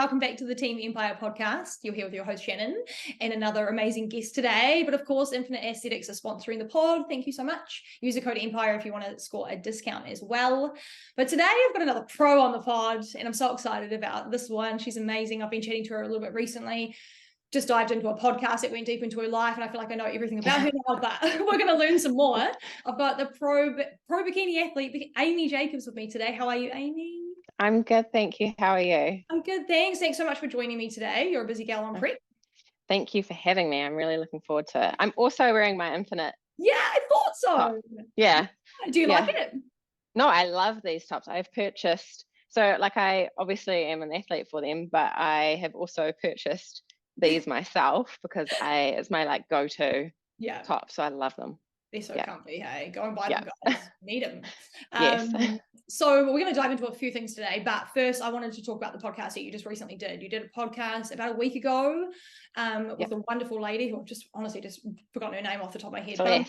welcome back to the Team Empire podcast. You're here with your host Shannon and another amazing guest today. But of course, Infinite Aesthetics are sponsoring the pod. Thank you so much. Use the code Empire if you want to score a discount as well. But today I've got another pro on the pod and I'm so excited about this one. She's amazing. I've been chatting to her a little bit recently. Just dived into a podcast that went deep into her life and I feel like I know everything about her now, but we're going to learn some more. I've got the pro bikini athlete, Aimee Jacobs, with me today. How are you, Aimee? I'm good, thank you. How are you? I'm good, thanks. Thanks so much for joining me today. You're a busy gal on prep. Thank you for having me. I'm really looking forward to it. I'm also wearing my Infinite. Yeah, I thought so. Top. Yeah. Do you like it? No, I love these tops. I've purchased, so like I obviously am an athlete for them, but I have also purchased these myself because it's my like go-to top. So I love them. They're so comfy, hey? Go and buy them, guys. Need them. Yes. So we're going to dive into a few things today, but first I wanted to talk about the podcast that you just recently did. You did a podcast about a week ago with a wonderful lady who I've just honestly just forgotten her name off the top of my head. But,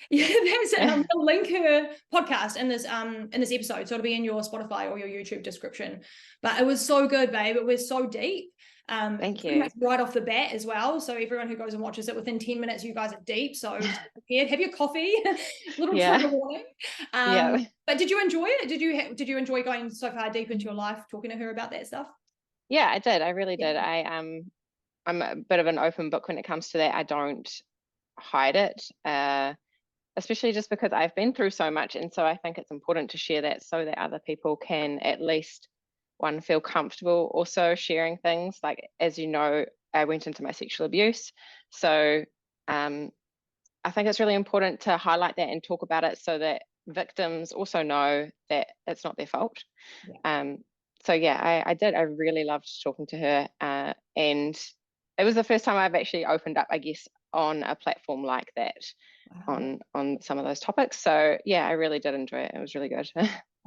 yeah, that's it. I'm going to link her podcast in this episode, so it'll be in your Spotify or your YouTube description. But it was so good, babe. It was so deep. Thank you. Right off the bat as well. So everyone who goes and watches it within 10 minutes, you guys are deep. So prepared. Have your coffee. Little trigger warning. But did you enjoy it? Did you enjoy going so far deep into your life, talking to her about that stuff? Yeah, I did. I really did. I'm a bit of an open book when it comes to that. I don't hide it, especially just because I've been through so much, and so I think it's important to share that so that other people can at least feel comfortable also sharing things. Like, as you know, I went into my sexual abuse, so I think it's really important to highlight that and talk about it so that victims also know that it's not their fault. So yeah, I did. I really loved talking to her, and it was the first time I've actually opened up, I guess, on a platform like that. on some of those topics. So yeah, I really did enjoy it. It was really good.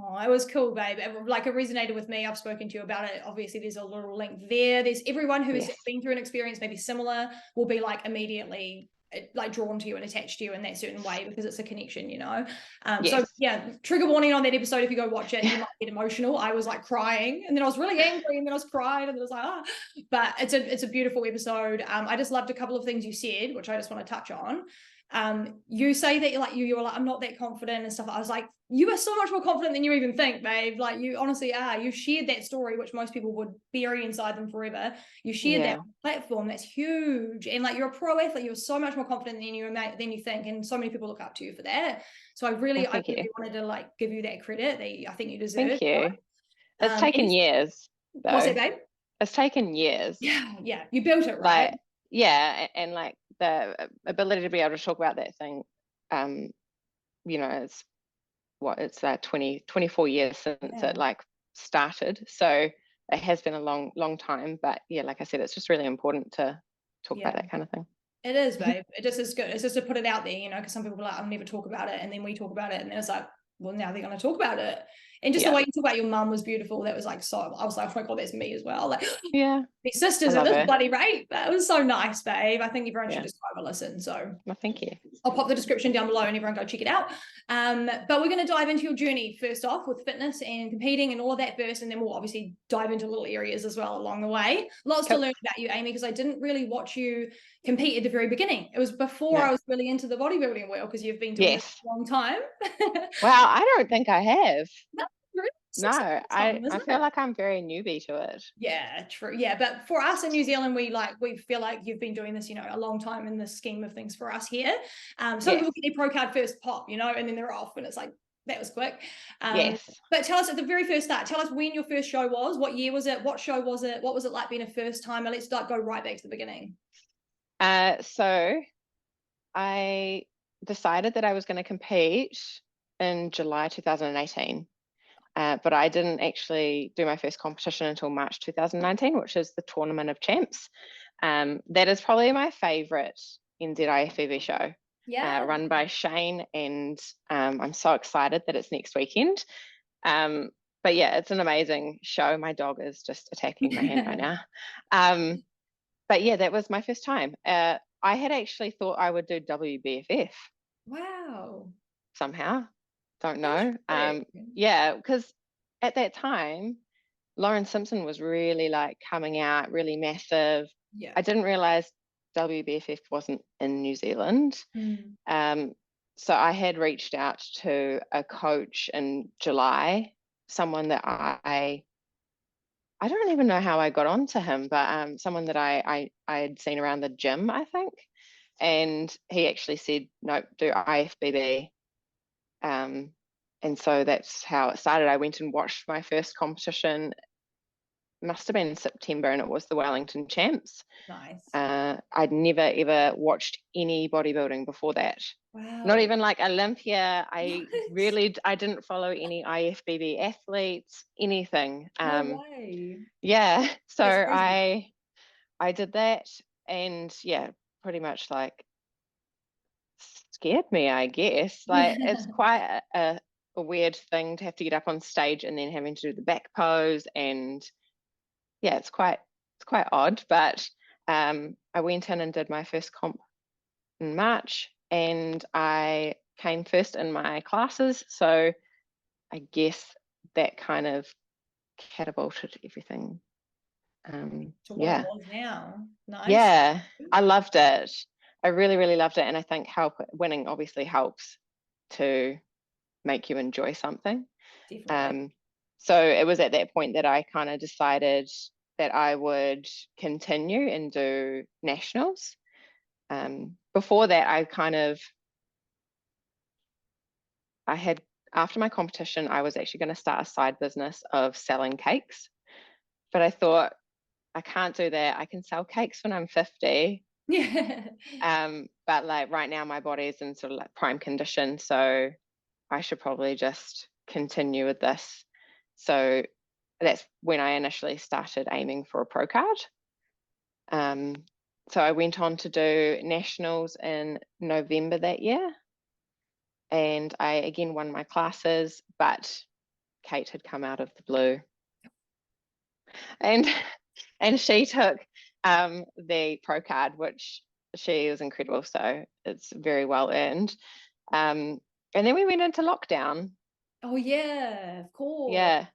Oh, it was cool, babe. It resonated with me. I've spoken to you about it. Obviously, there's a little link there. There's everyone who has been through an experience maybe similar will be like immediately like drawn to you and attached to you in that certain way because it's a connection, you know. So yeah, trigger warning on that episode. If you go watch it, you might get emotional. I was like crying, and then I was really angry, and then I was crying, and then I was like, But it's a beautiful episode. I just loved a couple of things you said, which I just want to touch on. You say that you were like, I'm not that confident and stuff. I was like, you are so much more confident than you even think, babe. Like, you honestly are. You shared that story, which most people would bury inside them forever. You shared that platform. That's huge. And like, you're a pro athlete. You're so much more confident than you think. And so many people look up to you for that. So I really wanted to like give you that credit that I think you deserve. Thank you. It's taken years, though. What's that, babe? It's taken years. Yeah. You built it, right? Like, yeah. And like the ability to be able to talk about that thing, you know, it's 24 years since it like started. So it has been a long time, but yeah, like I said, it's just really important to talk about that kind of thing. It is, babe. It just is good. It's just to put it out there, you know, because some people are like, I'll never talk about it. And then we talk about it and then it's like, well, now they're going to talk about it. And just the way you talk about your mum was beautiful. That was like, so I was like, oh my God, that's me as well. Like, they're sisters at this bloody rate. But it was so nice, babe. I think everyone should just go have a listen. So thank you. I'll pop the description down below and everyone go check it out. But we're going to dive into your journey first off with fitness and competing and all of that first. And then we'll obviously dive into little areas as well along the way. Lots to learn about you, Aimee, because I didn't really watch you compete at the very beginning. It was before I was really into the bodybuilding world because you've been doing it for a long time. Well, I don't think I have. No, I feel like I'm very newbie to it. Yeah, true. Yeah, but for us in New Zealand, we feel like you've been doing this, you know, a long time in the scheme of things for us here. So people get their pro card first pop, you know, and then they're off, and it's like that was quick. But tell us at the very first start. Tell us when your first show was. What year was it? What show was it? What was it like being a first timer? Let's go right back to the beginning. So I decided that I was going to compete in July 2018. But I didn't actually do my first competition until March 2019, which is the Tournament of Champs. That is probably my favorite NZIFBB show, run by Shannon, and I'm so excited that it's next weekend. But yeah, it's an amazing show. My dog is just attacking my hand right now. But yeah, that was my first time. I had actually thought I would do WBFF. Wow. Somehow. Don't know. Yeah, because at that time, Lauren Simpson was really like coming out, really massive. Yeah. I didn't realize WBFF wasn't in New Zealand. So I had reached out to a coach in July, someone that I don't even know how I got onto him, but someone that I had seen around the gym, I think. And he actually said, no, do IFBB. And so that's how it started. I went and watched my first competition, must have been in September, and it was the Wellington Champs. Nice. I'd never ever watched any bodybuilding before that. Wow. Not even like Olympia. I didn't follow any IFBB athletes, anything. No way. Yeah. So I did that, and yeah, pretty much like scared me, I guess. Like it's quite a weird thing to have to get up on stage and then having to do the back pose, and yeah, it's quite odd. But I went in and did my first comp in March, and I came first in my classes. So I guess that kind of catapulted everything. To what Yeah. it was now. Nice. Yeah, I loved it. I really, really loved it. And I think winning obviously helps to make you enjoy something. Definitely. So it was at that point that I kind of decided that I would continue and do nationals. Before that, after my competition, I was actually going to start a side business of selling cakes. But I thought, I can't do that. I can sell cakes when I'm 50. Yeah. But like right now my body is in sort of like prime condition, so I should probably just continue with this. So that's when I initially started aiming for a pro card. So I went on to do nationals in November that year, and I again won my classes, but Kate had come out of the blue, and she took the pro card, which she was incredible. So it's very well earned. And then we went into lockdown. Oh yeah, of course. Yeah.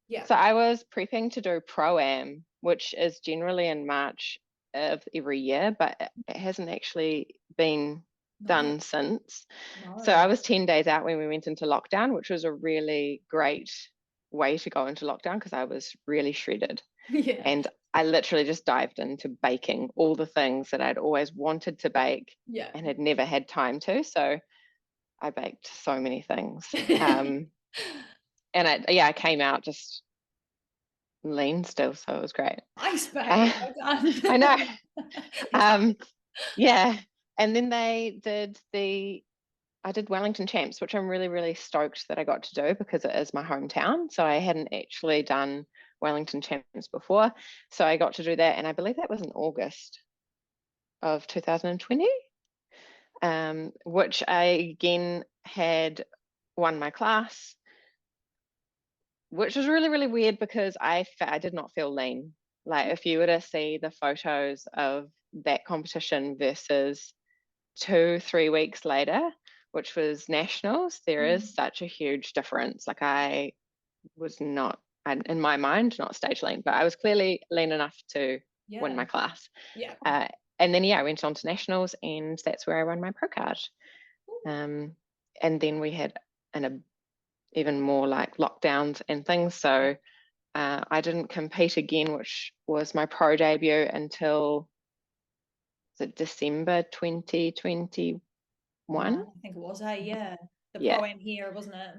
Yeah. So I was prepping to do Pro-Am, which is generally in March of every year, but it hasn't actually been done since. No. So I was 10 days out when we went into lockdown, which was a really great way to go into lockdown because I was really shredded. Yeah. And I literally just dived into baking all the things that I'd always wanted to bake and had never had time to. So I baked so many things. And I came out just lean still, so it was great. Nice, babe. I know. Yeah. And then I did Wellington Champs, which I'm really, really stoked that I got to do because it is my hometown. So I hadn't actually done Wellington Champs before. So I got to do that. And I believe that was in August of 2020, which I again had won my class, which was really, really weird because I did not feel lean. Like if you were to see the photos of that competition versus 2-3 weeks later, which was nationals, there is such a huge difference. Like I was not, in my mind, not stage lean, but I was clearly lean enough to win my class. Yeah. And then, I went on to nationals, and that's where I won my pro card. And then we had even more like lockdowns and things. So I didn't compete again, which was my pro debut until December 2021. I think it was, the Pro-Am here, wasn't it?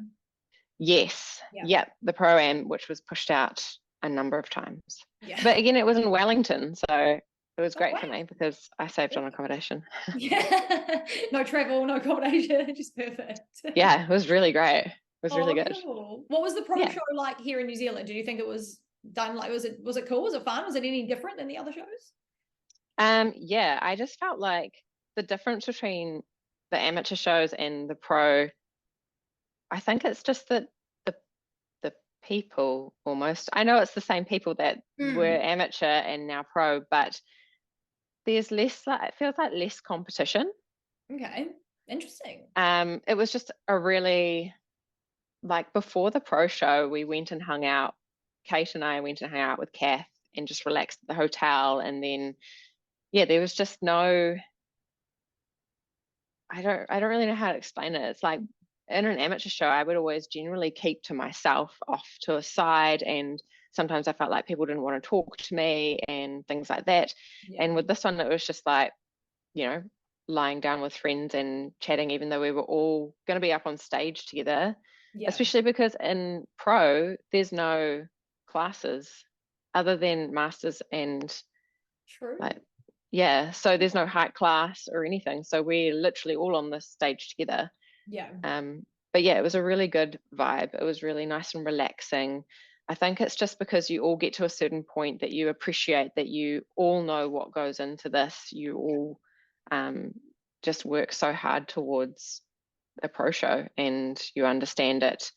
Yes. Yeah, the Pro-Am, which was pushed out a number of times. Yeah. But again, it was in Wellington, so it was great for me because I saved on accommodation. Yeah. No travel, no accommodation, just perfect. Yeah, it was really great. It was really good. Cool. What was the pro show like here in New Zealand? Do you think it was done like, was it cool? Was it fun? Was it any different than the other shows? Yeah, I just felt like the difference between the amateur shows and the pro, I think it's just that the people almost, I know it's the same people that were amateur and now pro, but there's less, it feels like less competition. Okay, interesting. It was just a really, like before the pro show, we went and hung out. Kate and I went and hung out with Kath and just relaxed at the hotel. And then, yeah, there was just no, I don't really know how to explain it. It's like in an amateur show, I would always generally keep to myself off to a side, and sometimes I felt like people didn't want to talk to me and things like that. Yeah. And with this one, it was just like, you know, lying down with friends and chatting, even though we were all going to be up on stage together, especially because in pro, there's no classes other than masters and like, yeah, so there's no height class or anything. So we're literally all on the stage together. Yeah. But yeah, it was a really good vibe. It was really nice and relaxing. I think it's just because you all get to a certain point that you appreciate that you all know what goes into this. You all just work so hard towards a pro show, and you understand it.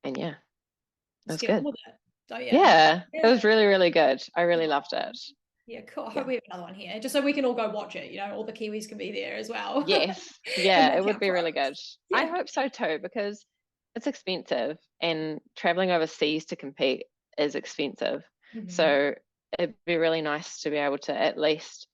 And yeah, it was good. Yeah, it was really, really good. I really loved it. Yeah, cool. I hope we have another one here, just so we can all go watch it. You know, all the Kiwis can be there as well. Yes, yeah, it would be really good. Yeah. I hope so too, because it's expensive, and traveling overseas to compete is expensive. So it'd be really nice to be able to at least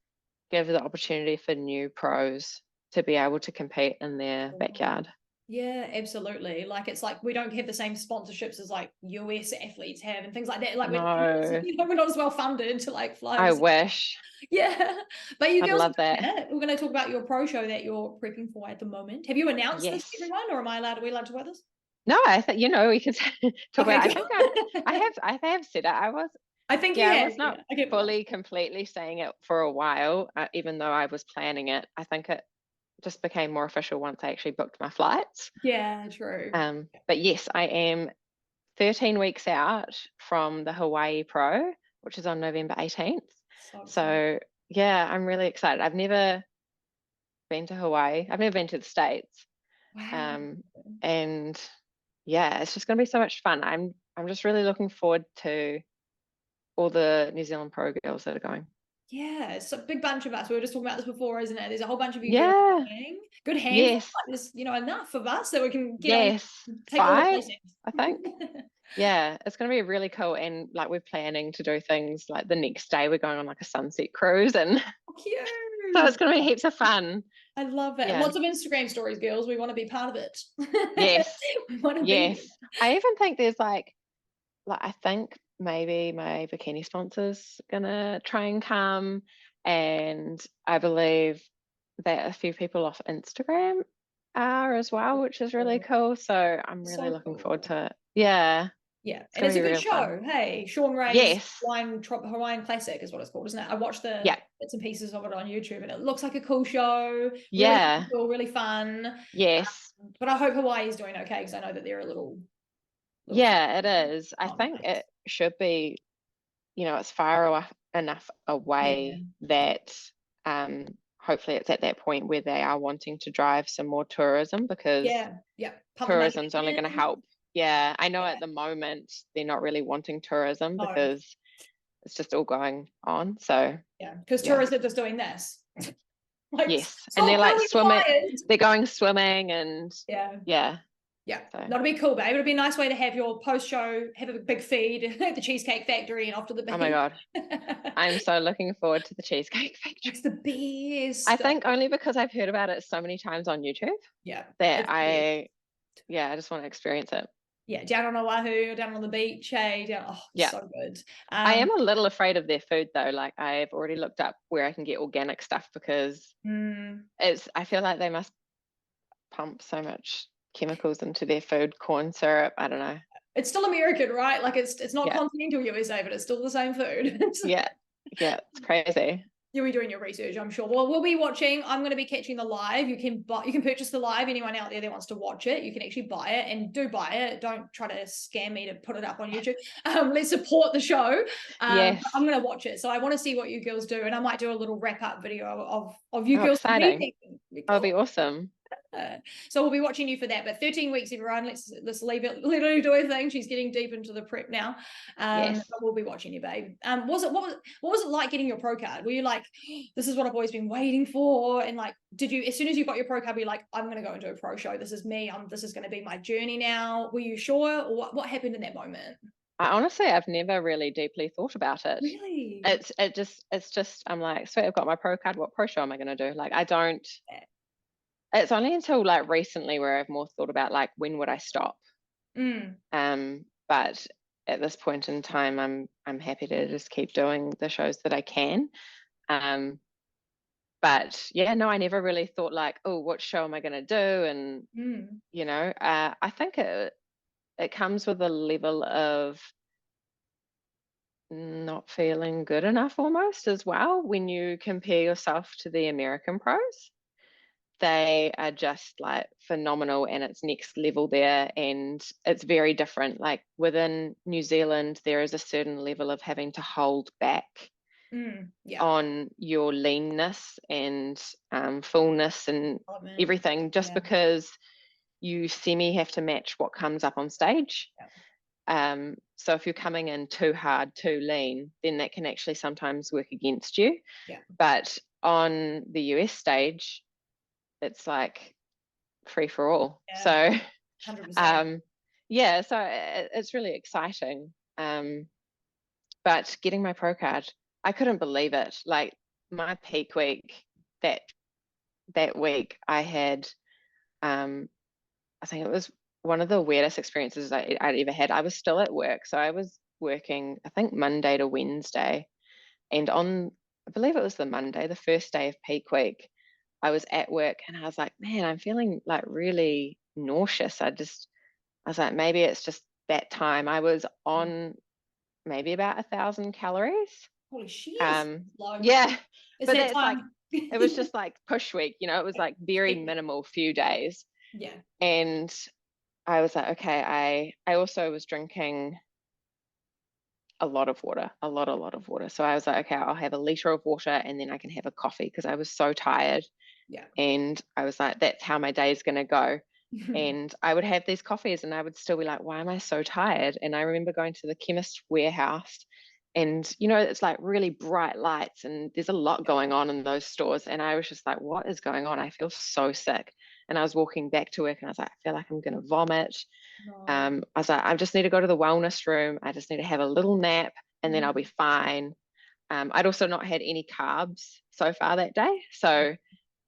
give the opportunity for new pros to be able to compete in their backyard. Yeah, absolutely. Like, it's like we don't have the same sponsorships as like US athletes have and things like that. Like, no. we're not as well funded to like fly. I wish. Yeah, but you girls love that. We're going to talk about your pro show that you're prepping for at the moment. Have you announced this to everyone, or are we allowed to talk about this? No, I think, you know, we can talk about. I think I have said it. I was not fully completely saying it for a while, even though I was planning it. I think it just became more official once I actually booked my flights. Yeah, true. But yes, I am 13 weeks out from the Hawaii Pro, which is on November 18th. So yeah, I'm really excited. I've never been to Hawaii. I've never been to the States. Wow. And yeah, it's just going to be so much fun. I'm just really looking forward to all the New Zealand pro girls that are going. Yeah, it's a big bunch of us. We were just talking about this before, isn't it? There's a whole bunch of you. Yeah. Good handful. There's, you know, enough of us that we can get take 5, I think. Yeah, it's going to be really cool. And like, we're planning to do things like the next day we're going on like a sunset cruise, and cute. So it's going to be heaps of fun. I love it. Yeah. Lots of Instagram stories, girls. We want to be part of it. Yes. We want to be. I even think there's like I think maybe my bikini sponsor's gonna try and come, and I believe that a few people off Instagram are as well, which is really cool. So I'm really looking forward to it. Yeah. Yeah, and it's a good show. Fun. Hey, Sean Ray's Hawaiian Classic is what it's called, isn't it? I watched the bits and pieces of it on YouTube, and it looks like a cool show. Really cool, really fun. Yes. But I hope Hawaii is doing okay, because I know that they're a little it is. I think it should be, you know, it's far enough away that hopefully it's at that point where they are wanting to drive some more tourism, because tourism's only going to help. Yeah, I know at the moment they're not really wanting tourism because it's just all going on. So because tourists are just doing this. And they're like swimming. They're going swimming, and so. That'll be cool, babe. It'll be a nice way to have your post-show, have a big feed at the Cheesecake Factory and off to the beach. Oh my God. I'm so looking forward to the Cheesecake Factory. It's the best. I think only because I've heard about it so many times on YouTube. Yeah. That I just want to experience it. Yeah, down on Oahu, down on the beach, so good. I am a little afraid of their food though. Like, I've already looked up where I can get organic stuff, because I feel like they must pump so much chemicals into their food, corn syrup, I don't know. It's still American, right? Like, it's not continental USA, but it's still the same food. It's crazy. You'll be doing your research, I'm sure. Well, we'll be watching. I'm going to be catching the live. You can purchase the live. Anyone out there that wants to watch it, you can actually buy it, and do buy it. Don't try to scam me to put it up on YouTube. Let's support the show. I'm going to watch it. So I want to see what you girls do, and I might do a little wrap up video of you girls. Exciting. That'll be awesome. So we'll be watching you for that. But 13 weeks, everyone. Let's leave it. Let her do her thing. She's getting deep into the prep now. But we'll be watching you, babe. What was it like getting your pro card? Were you like, this is what I've always been waiting for? And like, did you, as soon as you got your pro card, be like, I'm going to go into a pro show. This is me. This is going to be my journey now. Were you sure, or what happened in that moment? I've never really deeply thought about it. Really? It's just I'm like, sweet, I've got my pro card. What pro show am I going to do? Like, I don't. It's only until like recently where I've more thought about like when would I stop. But at this point in time, I'm happy to just keep doing the shows that I can. But yeah, no, I never really thought like, oh, what show am I going to do? And you know, I think it comes with a level of not feeling good enough almost as well when you compare yourself to the American pros. They are just like phenomenal and it's next level there, and it's very different. Like within New Zealand, there is a certain level of having to hold back on your leanness and fullness and everything, just because you have to match what comes up on stage. So if you're coming in too hard, too lean, then that can actually sometimes work against you. But on the US stage, it's like free for all. So 100%. yeah, so it's really exciting. But getting my pro card, I couldn't believe it. Like my peak week, that week I had, I think it was one of the weirdest experiences I'd ever had. I was still at work, so I was working, I think Monday to Wednesday, and I believe it was the Monday, the first day of peak week, I was at work and I was like, man, I'm feeling like really nauseous. I was like, maybe it's just that time. I was on maybe about 1,000 calories. Holy shit. Yeah. But that's like, it was just like push week, you know, it was like very minimal few days. Yeah. And I was like, okay, I also was drinking a lot of water. So I was like, okay, I'll have a liter of water and then I can have a coffee because I was so tired. Yeah. And I was like, that's how my day is going to go. And I would have these coffees and I would still be like, why am I so tired? And I remember going to the chemist warehouse and, you know, it's like really bright lights and there's a lot going on in those stores. And I was just like, what is going on? I feel so sick. And I was walking back to work and I was like, I feel like I'm going to vomit. I was like, I just need to go to the wellness room. I just need to have a little nap and then I'll be fine. I'd also not had any carbs so far that day. So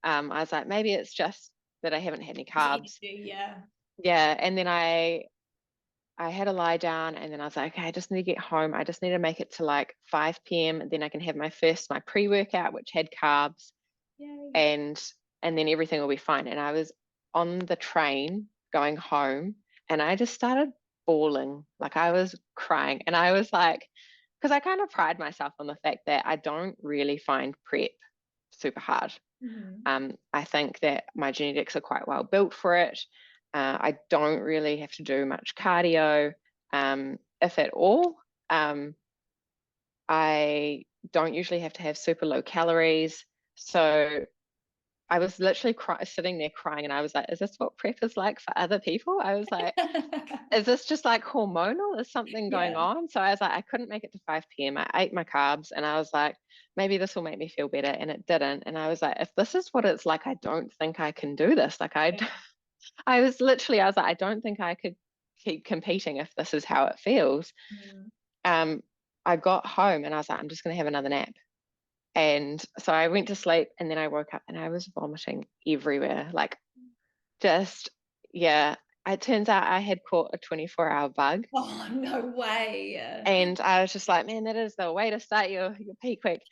I was like, maybe it's just that I haven't had any carbs. Yeah. And then I had to lie down and then I was like, okay, I just need to get home. I just need to make it to like 5 p.m. And then I can have my pre-workout, which had carbs. Yay. And then everything will be fine. And I was on the train going home and I just started bawling. Like I was crying. And I was like, because I kind of pride myself on the fact that I don't really find prep super hard. I think that my genetics are quite well built for it. I don't really have to do much cardio, if at all. I don't usually have to have super low calories. So I was literally sitting there crying and I was like, is this what prep is like for other people? I was like, is this just like hormonal? Is something going on? So I was like, I couldn't make it to 5 p.m. I ate my carbs and I was like, maybe this will make me feel better. And it didn't. And I was like, if this is what it's like, I don't think I can do this. Like I was like, I don't think I could keep competing if this is how it feels. I got home and I was like, I'm just going to have another nap. And so I went to sleep and then I woke up and I was vomiting everywhere. Like just, yeah. It turns out I had caught a 24-hour bug. Oh, no way. And I was just like, man, that is the way to start your peak week.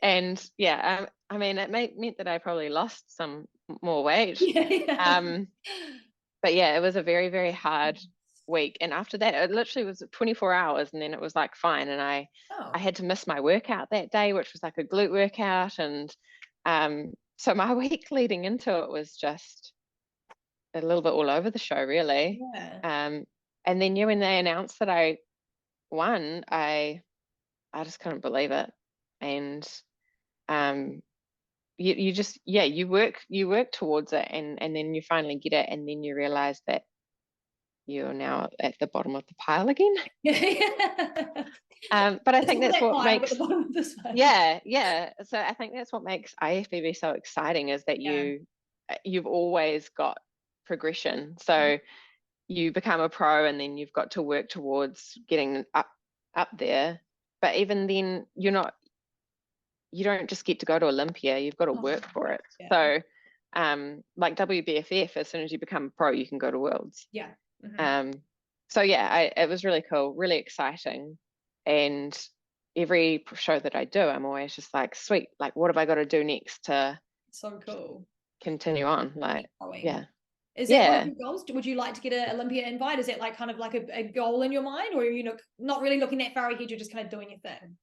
And yeah, I mean, it meant that I probably lost some more weight. But yeah, it was a very, very hard week. And after that, it literally was 24 hours and then it was like fine. And I had to miss my workout that day, which was like a glute workout. And so my week leading into it was just a little bit all over the show, really. And then when they announced that I won, I just couldn't believe it. And you just you work towards it and then you finally get it and then you realize that you're now at the bottom of the pile again. But I think that's what makes so I think that's what makes IFBB so exciting is that you've always got progression. So you become a pro, and then you've got to work towards getting up there. But even then, you don't just get to go to Olympia, you've got to work for it. Yeah. So like WBFF, as soon as you become a pro, you can go to Worlds. Yeah. Mm-hmm. So yeah, it was really cool, really exciting. And every show that I do, I'm always just like, sweet, like, what have I got to do next to so cool continue on? Like, yeah. Is that one of your goals? Would you like to get an Olympia invite? Is that like kind of like a goal in your mind, or are you not really looking that far ahead, you're just kind of doing your thing?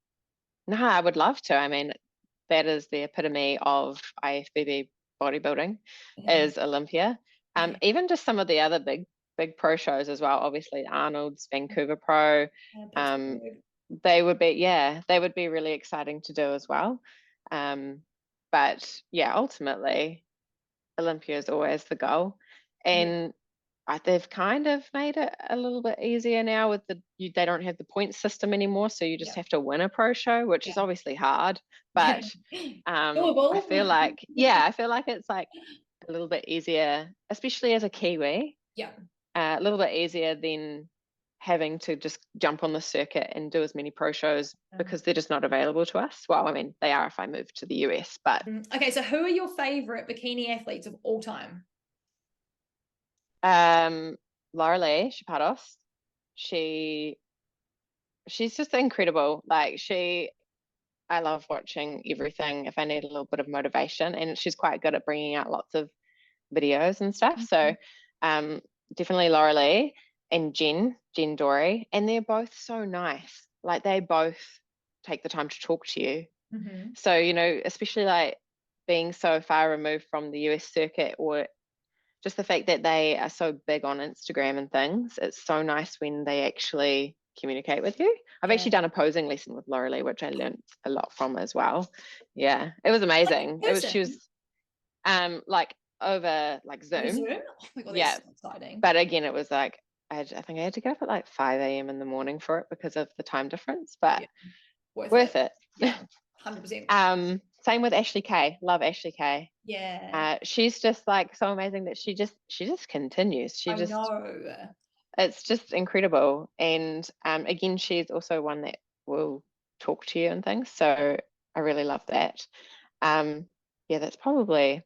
No, I would love to. I mean, that is the epitome of IFBB bodybuilding, is Olympia. Even just some of the other big pro shows as well. Obviously, Arnold's, Vancouver Pro. They would be really exciting to do as well. But yeah, ultimately, Olympia is always the goal. And they've kind of made it a little bit easier now with they don't have the point system anymore, so you just have to win a pro show, which is obviously hard, but I feel like it's like a little bit easier, especially as a Kiwi. A little bit easier than having to just jump on the circuit and do as many pro shows, because they're just not available to us. Well, I mean, they are if I move to the US, but okay, so who are your favorite bikini athletes of all time? Laura Chapados. She's just incredible. Like, I love watching everything if I need a little bit of motivation, and she's quite good at bringing out lots of videos and stuff. So definitely Laura Lee and Jen Dory, and they're both so nice. Like, they both take the time to talk to you. So, especially like being so far removed from the US circuit, or just the fact that they are so big on Instagram and things, it's so nice when they actually communicate with you. I've actually done a posing lesson with Laura Lee, which I learned a lot from as well. Yeah, it was amazing. She was like over like Zoom. Oh my God, that's so exciting. But again, it was like, I think I had to get up at like 5 a.m. in the morning for it because of the time difference, but worth it. Yeah, 100%. Same with Ashley Kay. Love Ashley Kay. Yeah. She's just like so amazing that she just continues. I know. It's just incredible. And again, she's also one that will talk to you and things. So I really love that. That's probably.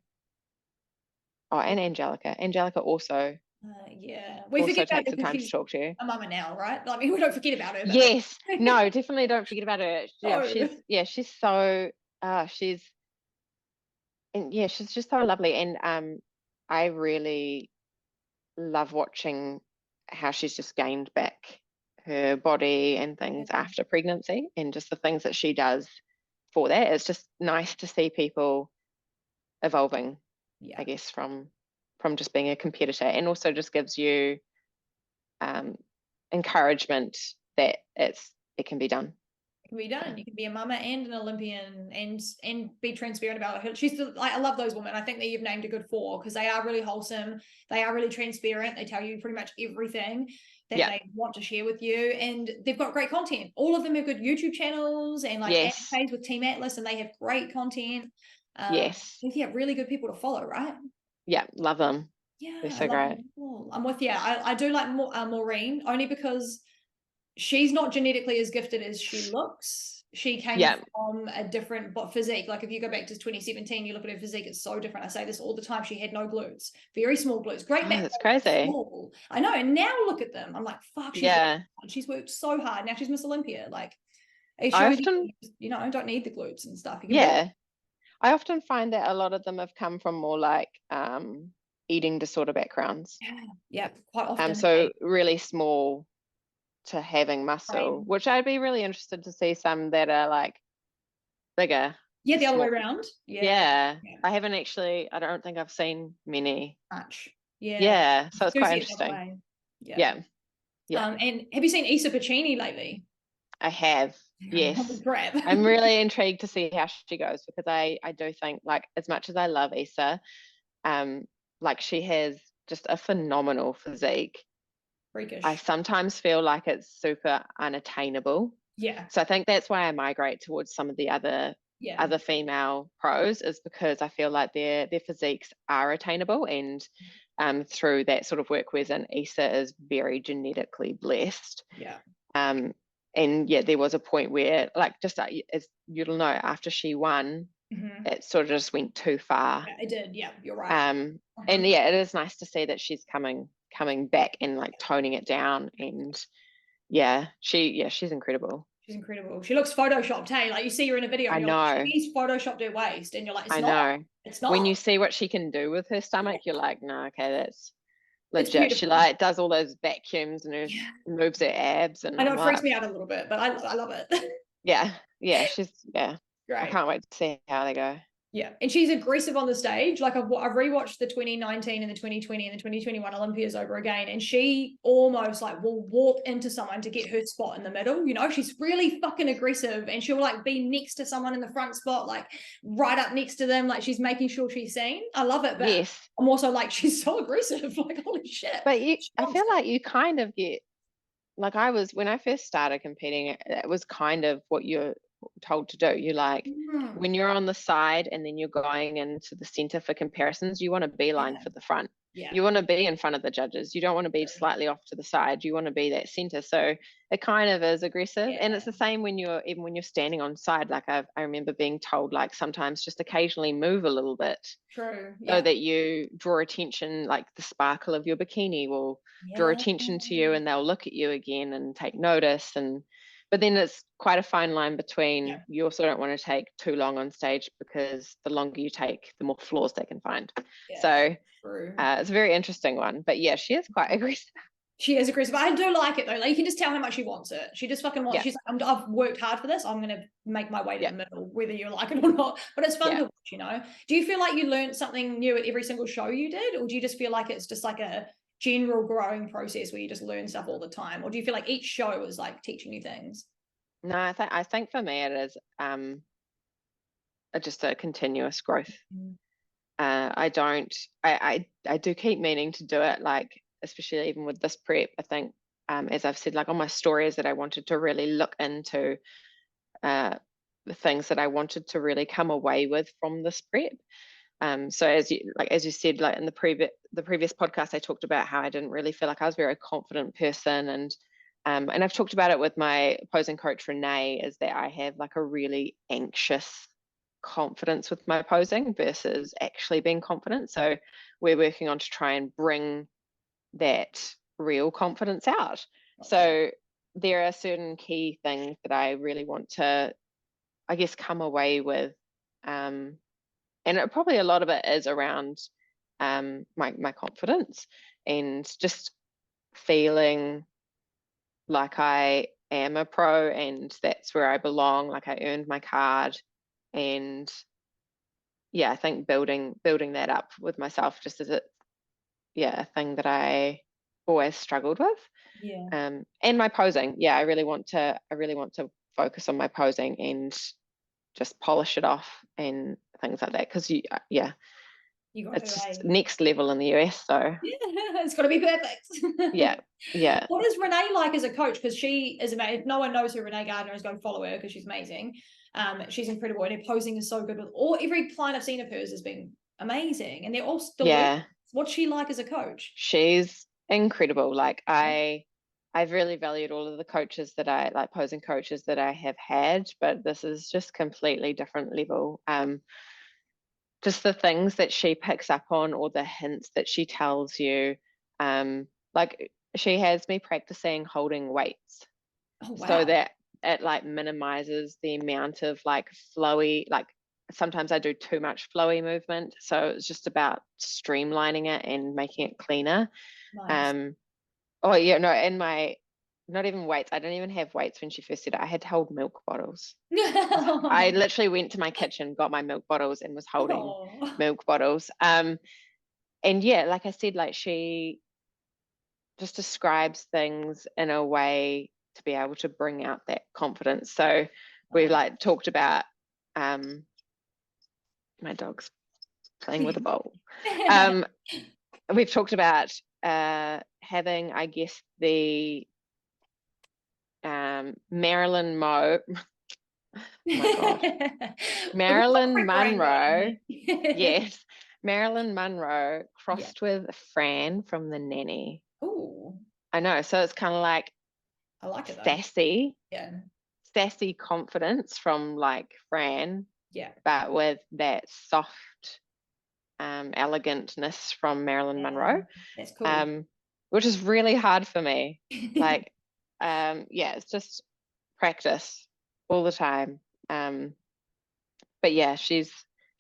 Oh, and Angelica. Angelica also. We also forget takes the time to talk to you. A mama now, right? I mean, we don't forget about her. Yes, no, definitely don't forget about her. She's so she's just so lovely, and I really love watching how she's just gained back her body and things after pregnancy, and just the things that she does for that. It's just nice to see people evolving, I guess, from just being a competitor, and also just gives you encouragement that it can be done. It can be done. You can be a mama and an Olympian, and be transparent about her. I love those women. I think that you've named a good 4, because they are really wholesome. They are really transparent. They tell you pretty much everything that they want to share with you, and they've got great content. All of them have good YouTube channels and like pages with Team Atlas, and they have great content. Really good people to follow, right? Yeah, love them. Yeah, they're so great. I'm with you. I do like Maureen, only because she's not genetically as gifted as she looks. She came from a different physique. Like, if you go back to 2017, you look at her physique, it's so different. I say this all the time. She had no glutes, very small glutes. Great back. That's crazy. Small. I know. And now look at them. I'm like, fuck. She's worked so hard. Now she's Miss Olympia. Like, I often, I don't need the glutes and stuff. I often find that a lot of them have come from more like eating disorder backgrounds. Yeah, quite often. So really small to having muscle, which I'd be really interested to see some that are like bigger. Yeah, the other way around. I haven't actually, I don't think I've seen many. Much. Yeah, so it's quite interesting. Yeah. And have you seen Issa Pacini lately? I have. Yes. I'm really intrigued to see how she goes, because I do think, like, as much as I love Issa, like, she has just a phenomenal physique. Freakish. I sometimes feel like it's super unattainable. Yeah. So I think that's why I migrate towards some of the other other female pros is because I feel like their physiques are attainable, and through that sort of work, whereas Issa is very genetically blessed. And there was a point where, like, just as you'll know, after she won, it sort of just went too far. It did. Yeah, you're right. And it is nice to see that she's coming back and like toning it down. And she's incredible. She's incredible. She looks photoshopped, hey? Like, you see her in a video, and like, she's photoshopped her waist, and you're like, it's not. When you see what she can do with her stomach, you're like, no, okay, that's legit. She like does all those vacuums and moves her abs, and I know it freaks me out a little bit, but I love it. She's great. I can't wait to see how they go. Yeah, and she's aggressive on the stage. Like, I've rewatched the 2019 and the 2020 and the 2021 Olympias over again, and she almost like will walk into someone to get her spot in the middle. You know, she's really fucking aggressive, and she'll like be next to someone in the front spot, like right up next to them, like she's making sure she's seen. I love it, but I'm also like, she's so aggressive, like holy shit. But I feel like you kind of get, like, when I first started competing, it was kind of what you're told to do. You like when you're on the side and then you're going into the center for comparisons, you want to beeline for the front. You want to be in front of the judges. You don't want to be slightly off to the side. You want to be that center. So it kind of is aggressive. And it's the same when you're standing on side. Like I remember being told, like, sometimes just occasionally move a little bit. True. So that you draw attention, like the sparkle of your bikini will draw attention to you, and they'll look at you again and take notice. But then it's quite a fine line between, you also don't want to take too long on stage, because the longer you take, the more flaws they can find. So it's a very interesting one. But yeah, she is quite aggressive. She is aggressive. I do like it though. Like, you can just tell how much she wants it. She just fucking wants. She's like, I've worked hard for this. I'm gonna make my way to the middle, whether you like it or not. But it's fun to watch, you know. Do you feel like you learned something new at every single show you did, or do you just feel like it's just like a general growing process where you just learn stuff all the time, or do you feel like each show is like teaching you things? No, I think for me it is just a continuous growth. I do keep meaning to do it, like, especially even with this prep. I think as I've said, like on my stories, that I wanted to really look into the things that I wanted to really come away with from this prep. So as you said, like in the previous podcast, I talked about how I didn't really feel like I was a very confident person, and I've talked about it with my posing coach Renee, is that I have like a really anxious confidence with my posing versus actually being confident. So we're working on to try and bring that real confidence out. So there are certain key things that I really want to, I guess, come away with, and probably a lot of it is around my confidence and just feeling like I am a pro and that's where I belong, like I earned my card. And yeah, I think building that up with myself just as a thing that I always struggled with. And my posing, I really want to focus on my posing and just polish it off and things like that, because it's just next level in the US, so it's got to be perfect. What is Renee like as a coach? Because she is amazing. If no one knows who Renee Gardner is, go follow her, because she's amazing. She's incredible, and her posing is so good. Every client I've seen of hers has been amazing, and they're all still what's she like as a coach? She's incredible. Like I've really valued all of the coaches that I like, posing coaches that I have had, but this is just completely different level. Just the things that she picks up on, or the hints that she tells you. Like she has me practicing holding weights, so that it like minimizes the amount of like flowy, like sometimes I do too much flowy movement. So it's just about streamlining it and making it cleaner. And not even weights. I didn't even have weights when she first said it. I had to hold milk bottles. I literally went to my kitchen, got my milk bottles, and was holding milk bottles. And like I said, like she just describes things in a way to be able to bring out that confidence. So we've like talked about my dog's playing with a bowl. We've talked about having, I guess, the Marilyn my God. We've got Marilyn quick brain Monroe. going. Yes. Marilyn Monroe Yeah. crossed with Fran from The Nanny. Oh, I know. So it's kind of like I like it though. sassy, Yeah. sassy confidence from like Fran, Yeah. but with that soft elegantness from Marilyn Monroe. That's cool. Which is really hard for me. Like, yeah, it's just practice all the time. But yeah, she's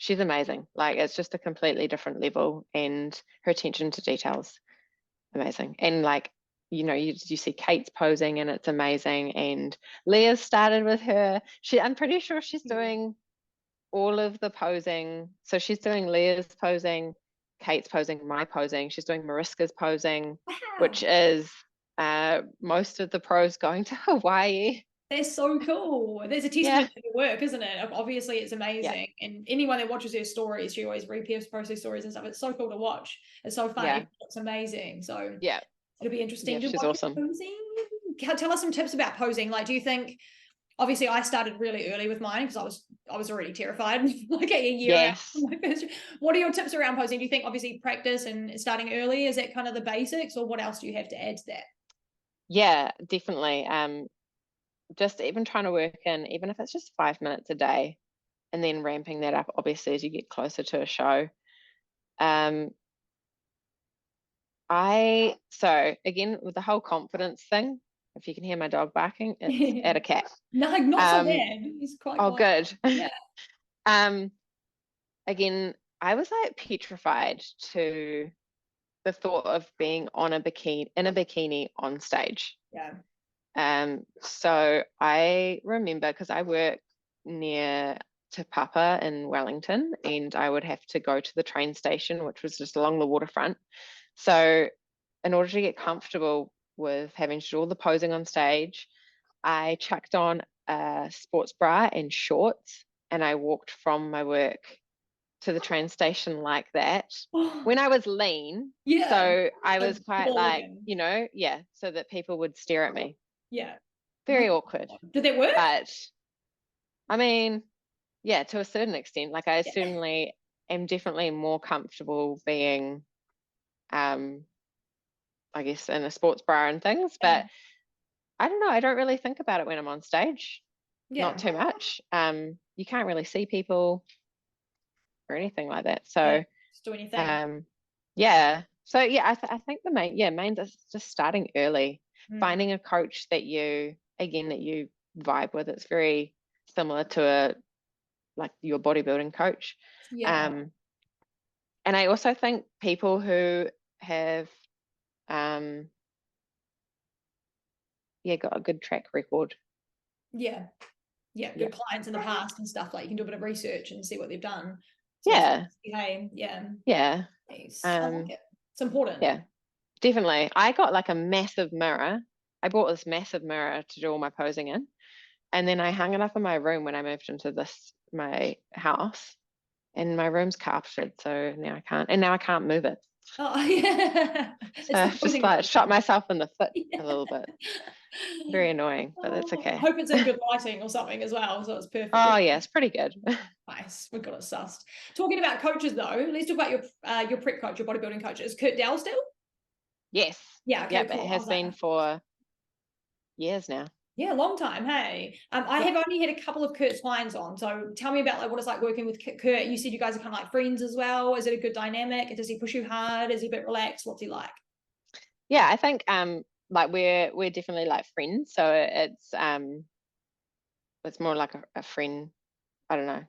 amazing. Like, it's just a completely different level, and her attention to details, amazing. And like, you see Kate's posing and it's amazing. And Leah's started with her. I'm pretty sure she's doing all of the posing. So she's doing Leah's posing, Kate's posing, my posing. She's doing Mariska's posing, Wow. which is most of the pros going to Hawaii. That's so cool. There's a testament to the work, isn't it? Obviously, it's amazing. Yeah. And anyone that watches her stories, she always reposts her stories and stuff. It's so cool to watch. It's so fun. Yeah. It's amazing. So yeah, it'll be interesting to she's watch awesome. posing. Tell us some tips about posing. Like, do you think? Obviously, I started really early with mine because I was already terrified, like a year out from my first. What are your tips around posing? Do you think obviously practice and starting early, is that kind of the basics, or what else do you have to add to that? Yeah, definitely. Just even trying to work in, even if it's just 5 minutes a day, and then ramping that up, obviously, as you get closer to a show. So again, with the whole confidence thing, if you can hear my dog barking, it's at a cat. No, not so bad. He's quite good. Yeah. Again, I was like petrified to the thought of being in a bikini on stage. Yeah. So I remember, because I work near Te Papa in Wellington, and I would have to go to the train station, which was just along the waterfront. So in order to get comfortable with having to do all the posing on stage, I chucked on a sports bra and shorts, and I walked from my work to the train station like that when I was lean. Yeah. So I was quite like, so that people would stare at me. Yeah. Very awkward. Did that work? But I mean, yeah, to a certain extent. Like, I certainly am definitely more comfortable being, I guess, in a sports bra and things, but I don't know. I don't really think about it when I'm on stage. Yeah. Not too much. You can't really see people or anything like that. So just do anything. Yeah. So yeah, I think the main is just starting early, finding a coach that you vibe with. It's very similar to like your bodybuilding coach. Yeah. And I also think people who have got a good track record. Yeah. Good clients in the past and stuff. Like, you can do a bit of research and see what they've done. So yeah. Nice. I like it. It's important. Yeah, definitely. I got like a massive mirror. I bought this massive mirror to do all my posing in, and then I hung it up in my room when I moved into my house, and my room's carpeted, so now I can't move it. Oh yeah. So I just like shot myself in the foot a little bit. Very annoying, but that's okay. I hope it's in good lighting or something as well, so it's perfect. Oh yeah, it's pretty good. Nice. We've got it sussed. Talking about coaches though, let's talk about your prep coach, your bodybuilding coach. Is Kurt Dell still? Yes. Yeah. Okay, yep, cool. It has been for years now. Yeah, long time. Hey, I have only had a couple of Kurt's clients on, so tell me about like what it's like working with Kurt. You said you guys are kind of like friends as well. Is it a good dynamic? Does he push you hard? Is he a bit relaxed? What's he like? Yeah, I think like we're definitely like friends, so it's more like a friend. I don't know.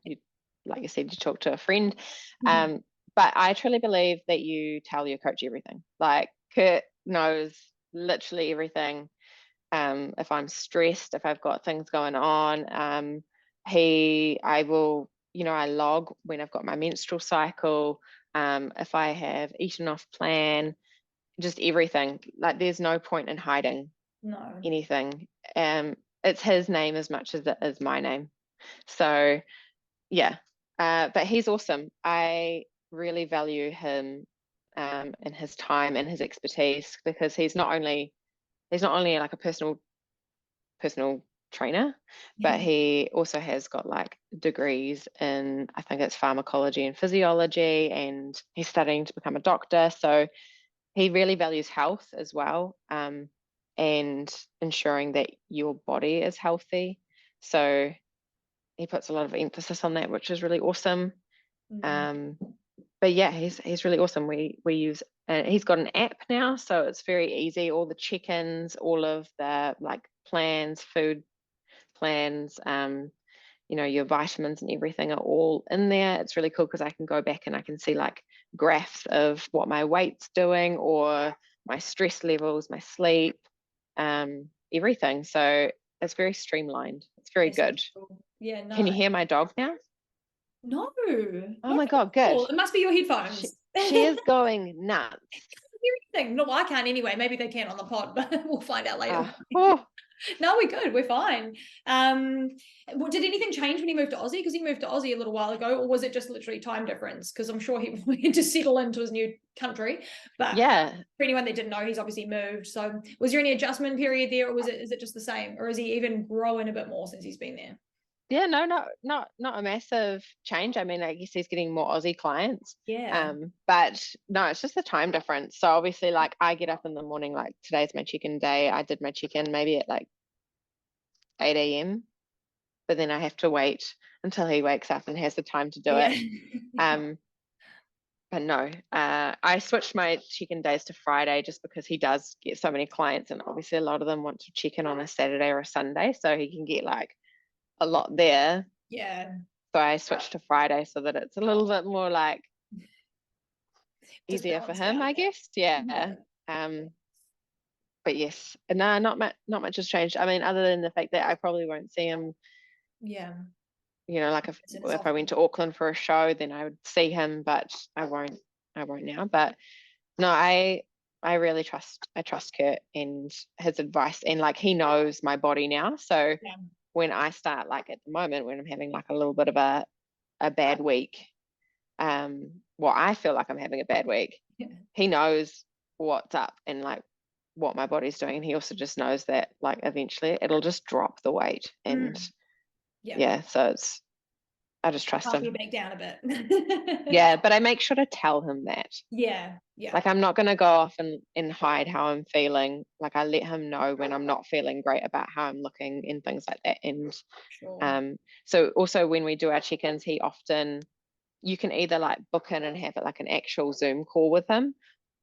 Like you said, you talk to a friend. But I truly believe that you tell your coach everything. Like, Kurt knows literally everything. If I'm stressed, if I've got things going on, I will, I log when I've got my menstrual cycle, if I have eaten off plan, just everything. Like, there's no point in hiding anything. It's his name as much as it is my name. So yeah, but he's awesome. I really value him and his time and his expertise, because he's not only like a personal trainer, but he also has got like degrees in, I think it's pharmacology and physiology, and he's studying to become a doctor. So he really values health as well, and ensuring that your body is healthy. So he puts a lot of emphasis on that, which is really awesome. But yeah, he's really awesome. We use he's got an app now, so it's very easy. All the check-ins, all of the like plans, food plans, you know, your vitamins and everything are all in there. It's really cool because I can go back and I can see like graphs of what my weight's doing, or my stress levels, my sleep, everything. So it's very streamlined. It's very good. Cool. Yeah, nice. Can you hear my dog now? No. Oh my God, good. It must be your headphones. She is going nuts. Everything. No, I can't anyway. Maybe they can on the pod, but we'll find out later. Oh. No, we're good. We're fine. Did anything change when he moved to Aussie? Because he moved to Aussie a little while ago, or was it just literally time difference? Because I'm sure he had to settle into his new country. But yeah, for anyone that didn't know, he's obviously moved. So was there any adjustment period there, or is it just the same, or is he even growing a bit more since he's been there? Yeah, no, not a massive change. I mean, I guess he's getting more Aussie clients. Yeah. But no, it's just the time difference. So obviously, like, I get up in the morning, like today's my check-in day. I did my check-in maybe at like 8 a.m. But then I have to wait until he wakes up and has the time to do it. But no, I switched my check-in days to Friday just because he does get so many clients, and obviously a lot of them want to check in on a Saturday or a Sunday, so he can get like a lot there. Yeah. So I switched to Friday so that it's a little bit more like easier for him, I guess. Yeah. But yes, no, not much has changed. I mean, other than the fact that I probably won't see him. Yeah. You know, like if I went to Auckland for a show, then I would see him, but I won't now. But no, I really trust Kurt and his advice, and like he knows my body now. So when I start, like at the moment when I'm having like a little bit of a bad week, well, I feel like I'm having a bad week. He knows what's up and like what my body's doing, and he also just knows that like eventually it'll just drop the weight, and so I just trust him. Back down a bit. Yeah, but I make sure to tell him that. Yeah. Like I'm not going to go off and hide how I'm feeling. Like I let him know when I'm not feeling great about how I'm looking and things like that. And so also when we do our check-ins, he often, you can either like book in and have it like an actual Zoom call with him,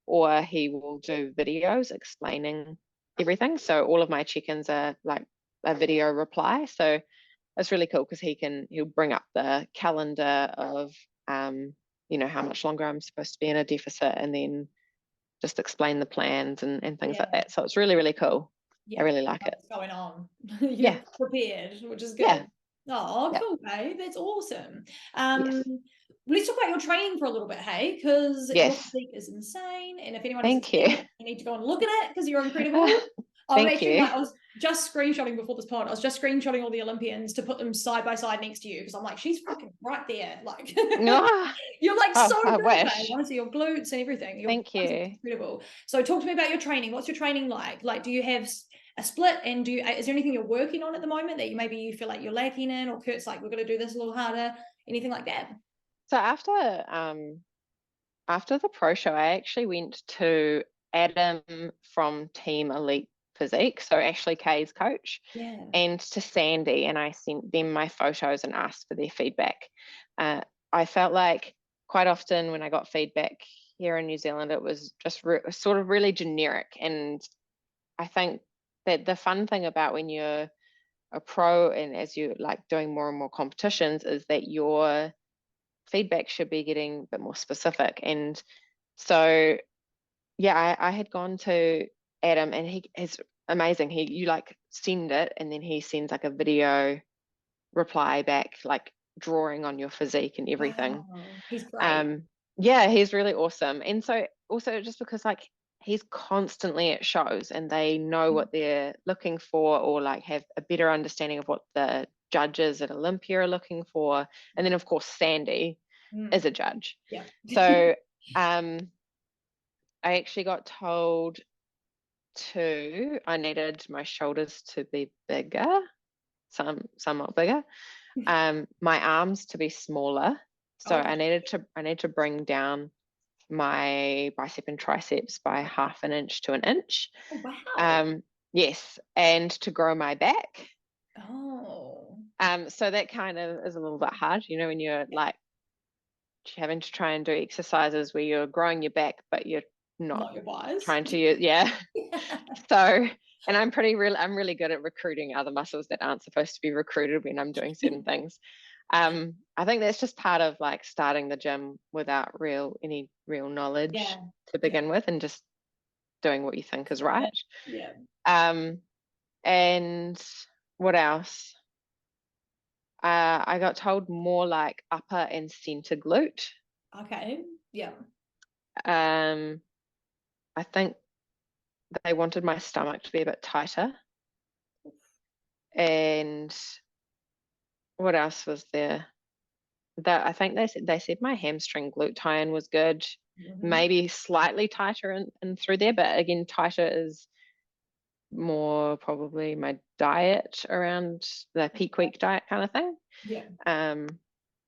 or he will do videos explaining everything. So all of my check-ins are like a video reply. So it's really cool because he'll bring up the calendar of you know, how much longer I'm supposed to be in a deficit, and then just explain the plans and things like that. So it's really, really cool. I really like it. What's going on? You're prepared, which is good. Yeah. Oh, cool, babe. That's awesome. Let's talk about your training for a little bit, hey, because your physique is insane. And if anyone you need to go and look at it because you're incredible. I was just screenshotting before this pod. I was just screenshotting all the Olympians to put them side by side next to you because I'm like, she's fucking right there. Like, you're like so good, babe. Honestly, your glutes and everything. Thank you. Incredible. So, talk to me about your training. What's your training like? Like, do you have a split? And is there anything you're working on at the moment that you feel like you're lacking in, or Kurt's like, we're going to do this a little harder? Anything like that? So after the pro show, I actually went to Adam from Team Elite Physique, so Ashley Kay's coach, and to Sandy, and I sent them my photos and asked for their feedback. I felt like quite often when I got feedback here in New Zealand, it was just sort of really generic, and I think that the fun thing about when you're a pro and as you like doing more and more competitions is that your feedback should be getting a bit more specific. And so I had gone to Adam, and he is amazing. You like send it, and then he sends like a video reply back, like drawing on your physique and everything. Wow. He's great. He's really awesome. And so also just because like he's constantly at shows and they know what they're looking for, or like have a better understanding of what the judges at Olympia are looking for. And then of course Sandy is a judge. So I actually got told I needed my shoulders to be bigger. somewhat bigger. My arms to be smaller. So Okay. I need to bring down my bicep and triceps by 1/2 inch to 1 inch. Oh, wow. Yes, and to grow my back. Oh. So that kind of is a little bit hard, you know, when you're like having to try and do exercises where you're growing your back, but you're not your wise. trying to use, yeah. So, and I'm really good at recruiting other muscles that aren't supposed to be recruited when I'm doing certain things. I think that's just part of like starting the gym without any real knowledge to begin with, and just doing what you think is right. Yeah. And what else? I got told more like upper and center glute. Okay. Yeah. I think they wanted my stomach to be a bit tighter. And what else was there? That I think they said my hamstring glute tie-in was good. Maybe slightly tighter and through there, but again, tighter is more probably my diet around the peak week diet kind of thing. Yeah.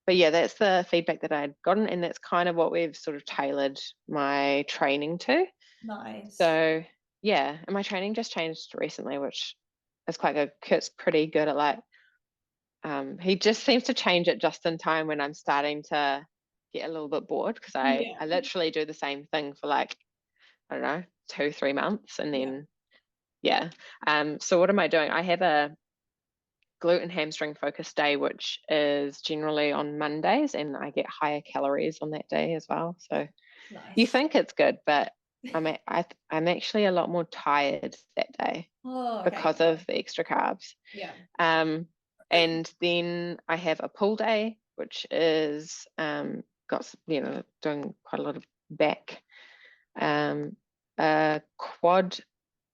But yeah, that's the feedback that I'd gotten, and that's kind of what we've sort of tailored my training to. Nice. So yeah, and my training just changed recently, which is quite good. Kurt's pretty good at like, he just seems to change it just in time when I'm starting to get a little bit bored, because I literally do the same thing for like, I don't know, 2-3 months, and then so what am I doing? I have a glute and hamstring focus day, which is generally on Mondays, and I get higher calories on that day as well. So you think it's good, but I'm actually a lot more tired that day because of the extra carbs. Yeah. And then I have a pull day, which is got, you know, doing quite a lot of back, a quad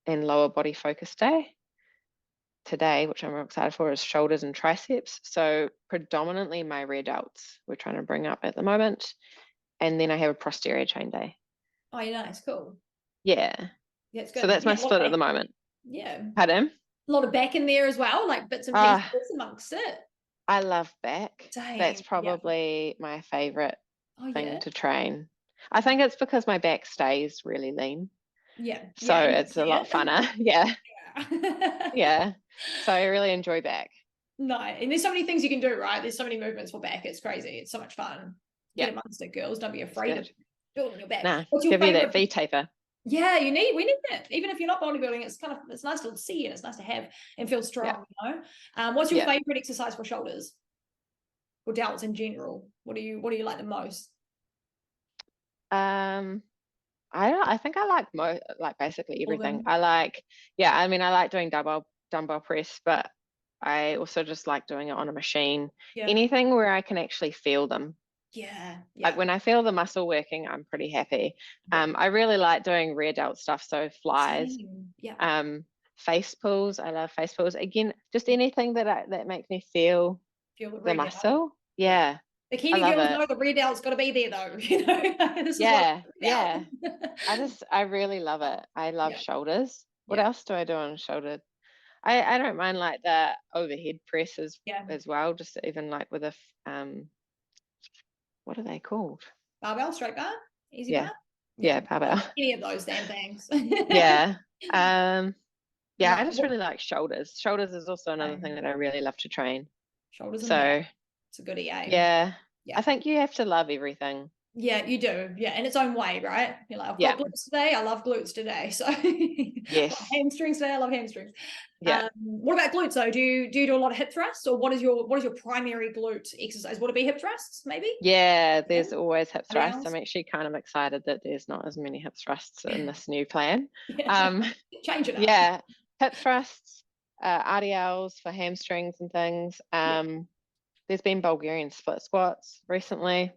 and lower body focus day. Today, which I'm excited for, is shoulders and triceps. So predominantly my rear delts we're trying to bring up at the moment. And then I have a posterior chain day. Oh, yeah, nice, cool. Yeah. Yeah, it's good. So that's my split at the moment. Yeah. Pardon? A lot of back in there as well, like bits and pieces amongst it. I love back. Same. That's probably my favorite thing to train. I think it's because my back stays really lean. Yeah. So it's a lot funner. Yeah. Yeah. So I really enjoy back. No, and there's so many things you can do, right? There's so many movements for back. It's crazy. It's so much fun. Get amongst it, girls. Don't be afraid of building your back. Nah, what's your give favorite? You that V taper. Yeah, we need it. Even if you're not bodybuilding, it's nice to see and it's nice to have and feel strong, you know. What's your favorite exercise for shoulders? Or delts in general? What do you like the most? I think I like basically everything. I like doing dumbbell press, but I also just like doing it on a machine. Anything where I can actually feel them. Like when I feel the muscle working, I'm pretty happy. I really like doing rear delt stuff, so flies. Face pulls. I love face pulls. Again, just anything that makes me feel the muscle. Yeah. The Kiwi girls know the rear delt's got to be there, though. You know, I really love it. I love shoulders. What else do I do on shoulder? I don't mind like the overhead presses as well. Just even like with a what are they called? Barbell, straight bar, easy bar. Yeah, barbell. Any of those damn things. I just really like shoulders. Shoulders is also another thing that I really love to train. Shoulders and back. It's a goodie, eh? Yeah. I think you have to love everything. Yeah, you do. Yeah, in its own way, right? You're like, I've got glutes today. I love glutes today. So hamstrings today. I love hamstrings. What about glutes though? Do you do a lot of hip thrusts, or what is your primary glute exercise? Would it be hip thrusts, maybe? Yeah, there's always hip thrusts. I'm actually kind of excited that there's not as many hip thrusts in this new plan. Change it up. Yeah, hip thrusts, RDLs for hamstrings and things. There's been Bulgarian split squats recently.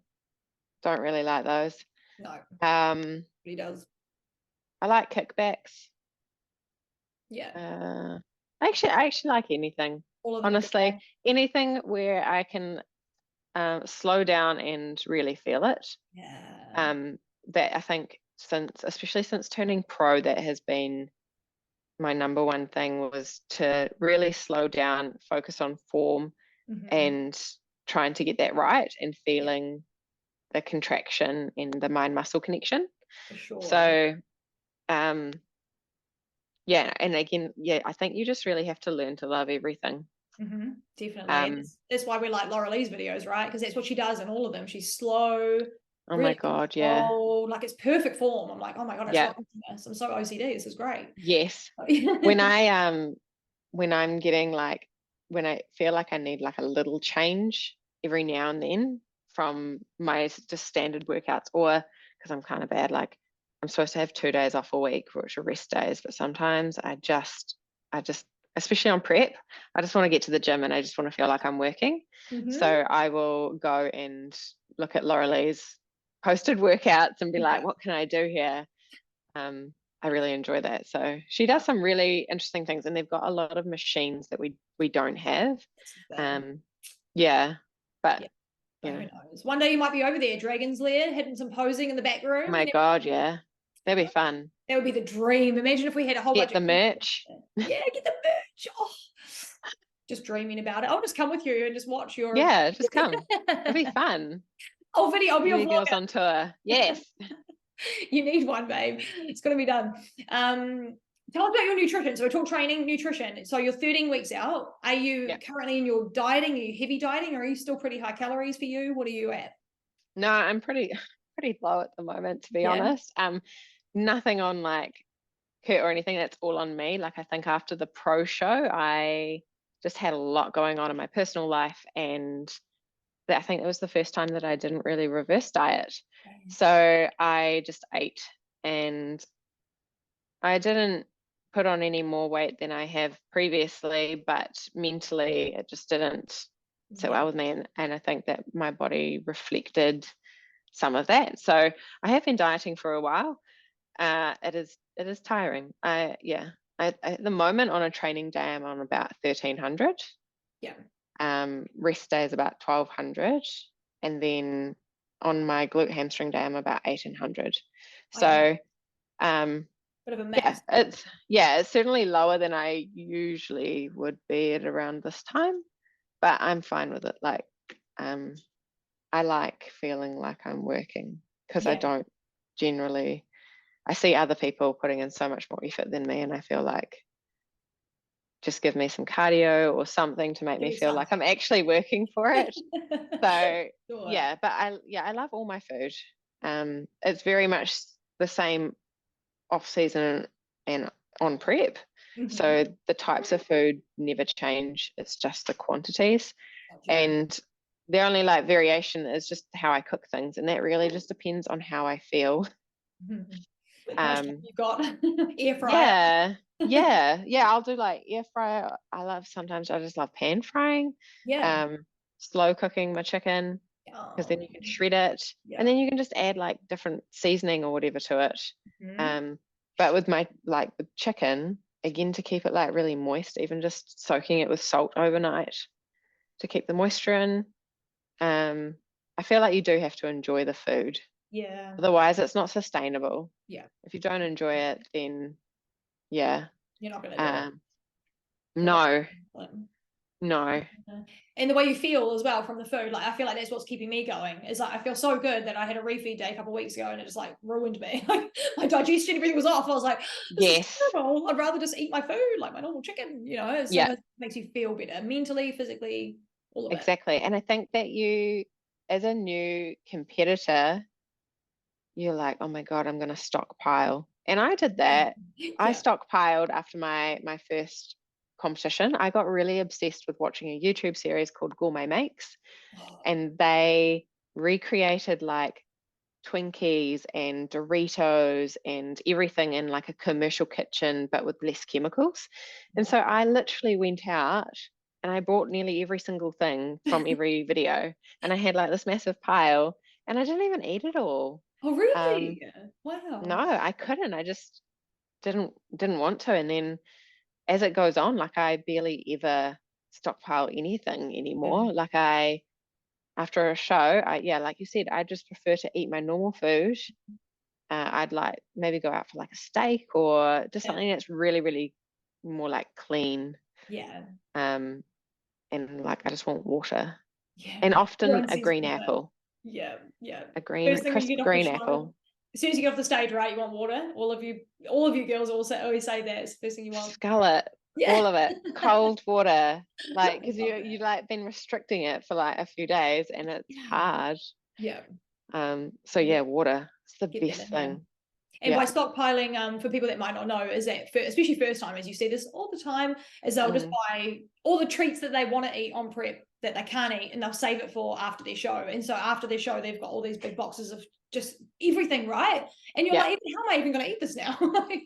Don't really like those. No. He does. I like kickbacks. Yeah. I actually like anything. Honestly, anything where I can slow down and really feel it. Yeah. That I think especially since turning pro, that has been my number one thing was to really slow down, focus on form, and trying to get that right, and feeling the contraction and the mind muscle connection. For sure. So yeah, and again, yeah, I think you just really have to learn to love everything. Definitely. That's why we like Lauralee's videos, right? Because that's what she does in all of them. She's slow. Oh really my God, yeah. Like it's perfect form. I'm like, oh my God, I love this. I'm so OCD. This is great. Yes. When I'm getting like, when I feel like I need like a little change every now and then from my just standard workouts, or because I'm kind of bad, like I'm supposed to have 2 days off a week, which are rest days, but sometimes I just, especially on prep, I just want to get to the gym and I just want to feel like I'm working. So I will go and look at Lauralee's posted workouts and be like, what can I do here? I really enjoy that. So she does some really interesting things, and they've got a lot of machines that we don't have. Yeah, but who knows? One day you might be over there, Dragon's Lair, hitting some posing in the back room. Oh my God, yeah, that'd be fun. That would be the dream. Imagine if we had a whole bunch of merch. Yeah, get the merch. Oh, just dreaming about it. I'll just come with you and just watch your. Yeah, just come. It'd be fun. I'll be a vlogger. Girls on tour. Yes. You need one, babe. It's going to be done. Tell us about your nutrition. So we talk training, nutrition. So you're 13 weeks out. Are you currently in your dieting? Are you heavy dieting? Or are you still pretty high calories for you? What are you at? No, I'm pretty low at the moment, to be honest. Nothing on like Kurt or anything. That's all on me. Like I think after the pro show, I just had a lot going on in my personal life, and I think it was the first time that I didn't really reverse diet. So I just ate, and I didn't put on any more weight than I have previously, but mentally it just didn't sit well with me. And I think that my body reflected some of that. So I have been dieting for a while. It is tiring. At the moment on a training day, I'm on about 1,300. Rest day is about 1,200, and then on my glute hamstring day I'm about 1,800. So bit of a mix. It's certainly lower than I usually would be at around this time, but I'm fine with it. Like I like feeling like I'm working, because I don't generally, I see other people putting in so much more effort than me, and I feel like just give me some cardio or something to make me feel like I'm actually working for it. So but I love all my food. It's very much the same off season and on prep. So the types of food never change. It's just the quantities. And the only like variation is just how I cook things, and that really just depends on how I feel. You've got air fryer. I'll do like air fryer. Sometimes I just love pan frying. Slow cooking my chicken, because then you can shred it, and then you can just add like different seasoning or whatever to it. But with my with chicken, again, to keep it like really moist, even just soaking it with salt overnight to keep the moisture in. I feel like you do have to enjoy the food. Otherwise it's not sustainable. If you don't enjoy it, then you're not going to do it. No. And the way you feel as well from the food, like I feel like that's what's keeping me going. Is like I feel so good that I had a refeed day a couple of weeks ago, and it just like ruined me. Like my digestion, everything was off. I was like, this is terrible. I'd rather just eat my food, like my normal chicken, So it makes you feel better mentally, physically, all of it. Exactly. And I think that you, as a new competitor, you're like, oh my God, I'm going to stockpile. And I did that. I stockpiled after my first competition. I got really obsessed with watching a YouTube series called Gourmet Makes, and they recreated like Twinkies and Doritos and everything in like a commercial kitchen, but with less chemicals. And so I literally went out and I bought nearly every single thing from every video, and I had like this massive pile, and I didn't even eat it all. Oh really? Wow. No, I couldn't. I just didn't want to. And then as it goes on, like I barely ever stockpile anything anymore. Like after a show, like you said, I just prefer to eat my normal food. I'd like maybe go out for like a steak or just something that's really, really more like clean. Yeah. And like I just want water. Yeah. And often Everyone a says green water. apple. Yeah. Yeah. A First thing you crisp get off the green show, apple. as soon as you get off the stage, right, you want water. All of you girls always say that it's the first thing you want. Scarlet. Yeah. All of it. Cold water. Like, because I love you that. like been restricting it for like a few days and it's hard. Yeah. So yeah, water. It's the Get that best in there. thing. And by stockpiling, for people that might not know, is that especially first timers, you see this all the time, is they'll just buy all the treats that they want to eat on prep that they can't eat, and they'll save it for after their show. And so after their show, they've got all these big boxes of just everything, right? And you're like, how am I even going to eat this now?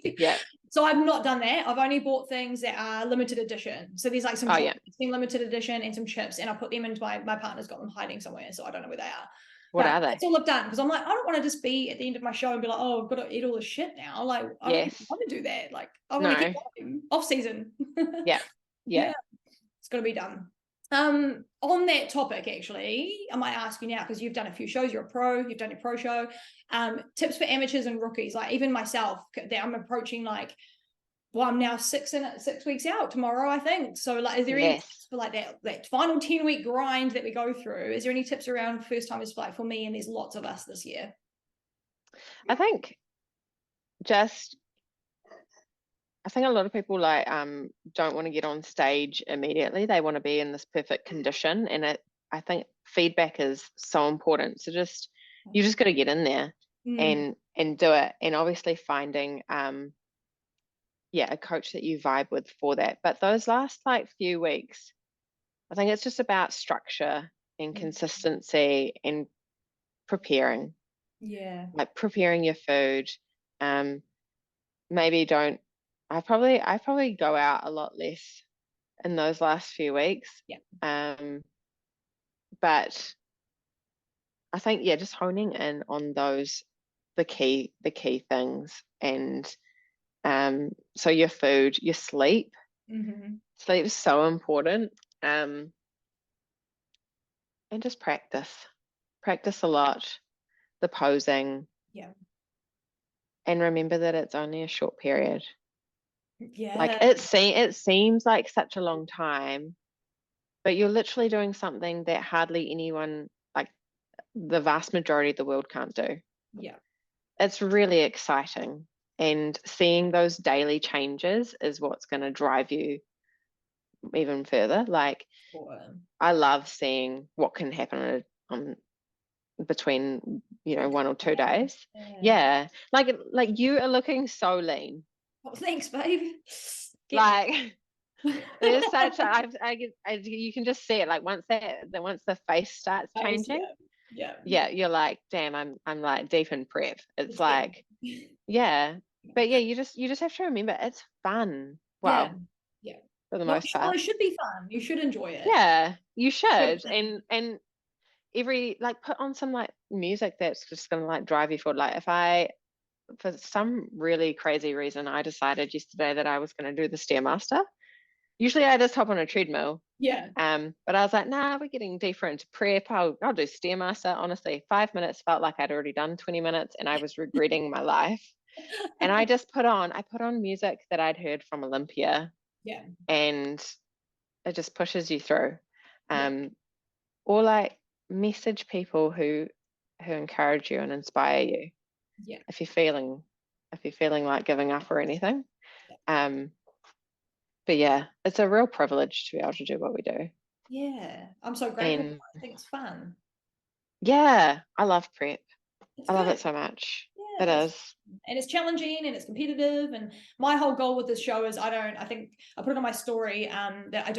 Yeah. So I've not done that. I've only bought things that are limited edition. So there's like some limited edition and some chips, and I'll put them into my partner's got them hiding somewhere, so I don't know where they are. What are they? That's all I've done, because I'm like, I don't want to just be at the end of my show and be like, oh, I've got to eat all this shit now. Like, I don't even want to do that. Like, I want to get going. Off season. Yeah. It's got to be done. On that topic, actually, I might ask you now, because you've done a few shows, you're a pro, you've done your pro show. Tips for amateurs and rookies, like even myself, that I'm approaching like, well, I'm now 6 weeks out tomorrow, I think. So like, is there any tips for like that final 10-week grind that we go through? Is there any tips around first timers, like for me, and there's lots of us this year? I think a lot of people like don't want to get on stage immediately. They want to be in this perfect condition, and I think feedback is so important. So you just got to get in there and do it, and obviously finding a coach that you vibe with for that. But those last like few weeks, I think it's just about structure and consistency and preparing. Yeah. Like preparing your food. Maybe don't. I probably go out a lot less in those last few weeks. Yeah. But I think just honing in on the key things, and so your food, your sleep. Sleep is so important. And just practice a lot, the posing. Yeah. And remember that it's only a short period. Yeah. Like it seems like such a long time, but you're literally doing something that hardly anyone, like the vast majority of the world, can't do. Yeah. It's really exciting, and seeing those daily changes is what's going to drive you even further. Like I love seeing what can happen between 1 or 2 days. Like you are looking so lean. Oh, thanks, babe. Like there's such you can just see it, like once the face starts changing. You're like, damn, I'm like deep in prep. It's like but you just have to remember it's fun. Well, for the most part, it should be fun. You should enjoy it. Yeah, you should. And every, like, put on some like music that's just gonna like drive you forward. Like if for some really crazy reason I decided yesterday that I was going to do the Stairmaster. Usually I just hop on a treadmill. Yeah. But I was like, nah, we're getting deeper into prep. I'll do Stairmaster. Honestly, 5 minutes felt like I'd already done 20 minutes and I was regretting my life. And I put on music that I'd heard from Olympia. Yeah. And it just pushes you through. Or like message people who encourage you and inspire you. Yeah. If you're feeling like giving up or anything. But yeah, it's a real privilege to be able to do what we do. Yeah, I'm so grateful. I think it's fun. Yeah, I love prep. I love it so much. Yeah, it is. And it's challenging and it's competitive. And my whole goal with this show is I think I put it on my story that I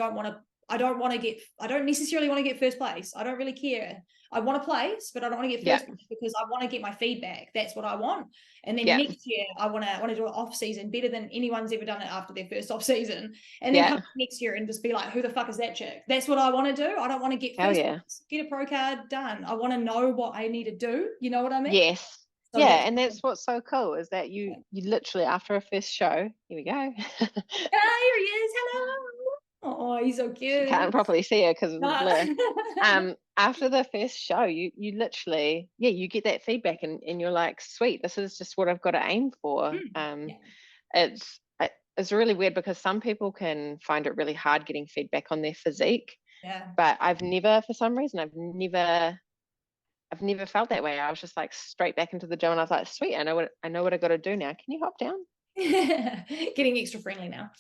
don't necessarily want to get first place. I don't really care. I want to place, but I don't want to get first place because I want to get my feedback. That's what I want. And then next year I want to do an off season better than anyone's ever done it after their first off season. And then come next year and just be like, who the fuck is that chick? That's what I want to do. I don't want to get first place, get a pro card, done. I want to know what I need to do. You know what I mean? Yes. So and that's what's so cool is that you literally, after a first show, here we go. Here he is. Hello. Oh, he's so cute. You can't properly see her because of the blur. After the first show, you literally, you get that feedback and you're like, sweet, this is just what I've got to aim for. It's it's really weird because some people can find it really hard getting feedback on their physique. Yeah. But I've never, for some reason, I've never felt that way. I was just like straight back into the gym, and I was like, sweet, I know what I got to do now. Can you hop down? Getting extra friendly now.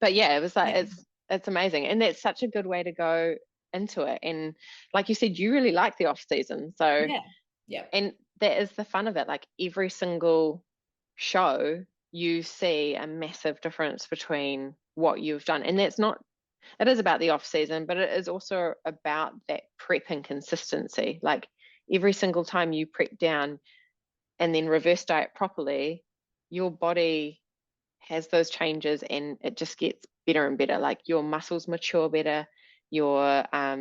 But yeah, it was like it's amazing, and that's such a good way to go into it. And like you said, you really like the off season, so yeah, and that is the fun of it. Like every single show, you see a massive difference between what you've done, and that's not. It is about the off season, but it is also about that prep and consistency. Like every single time you prep down and then reverse diet properly, your body has those changes and it just gets better and better. Like your muscles mature better, your I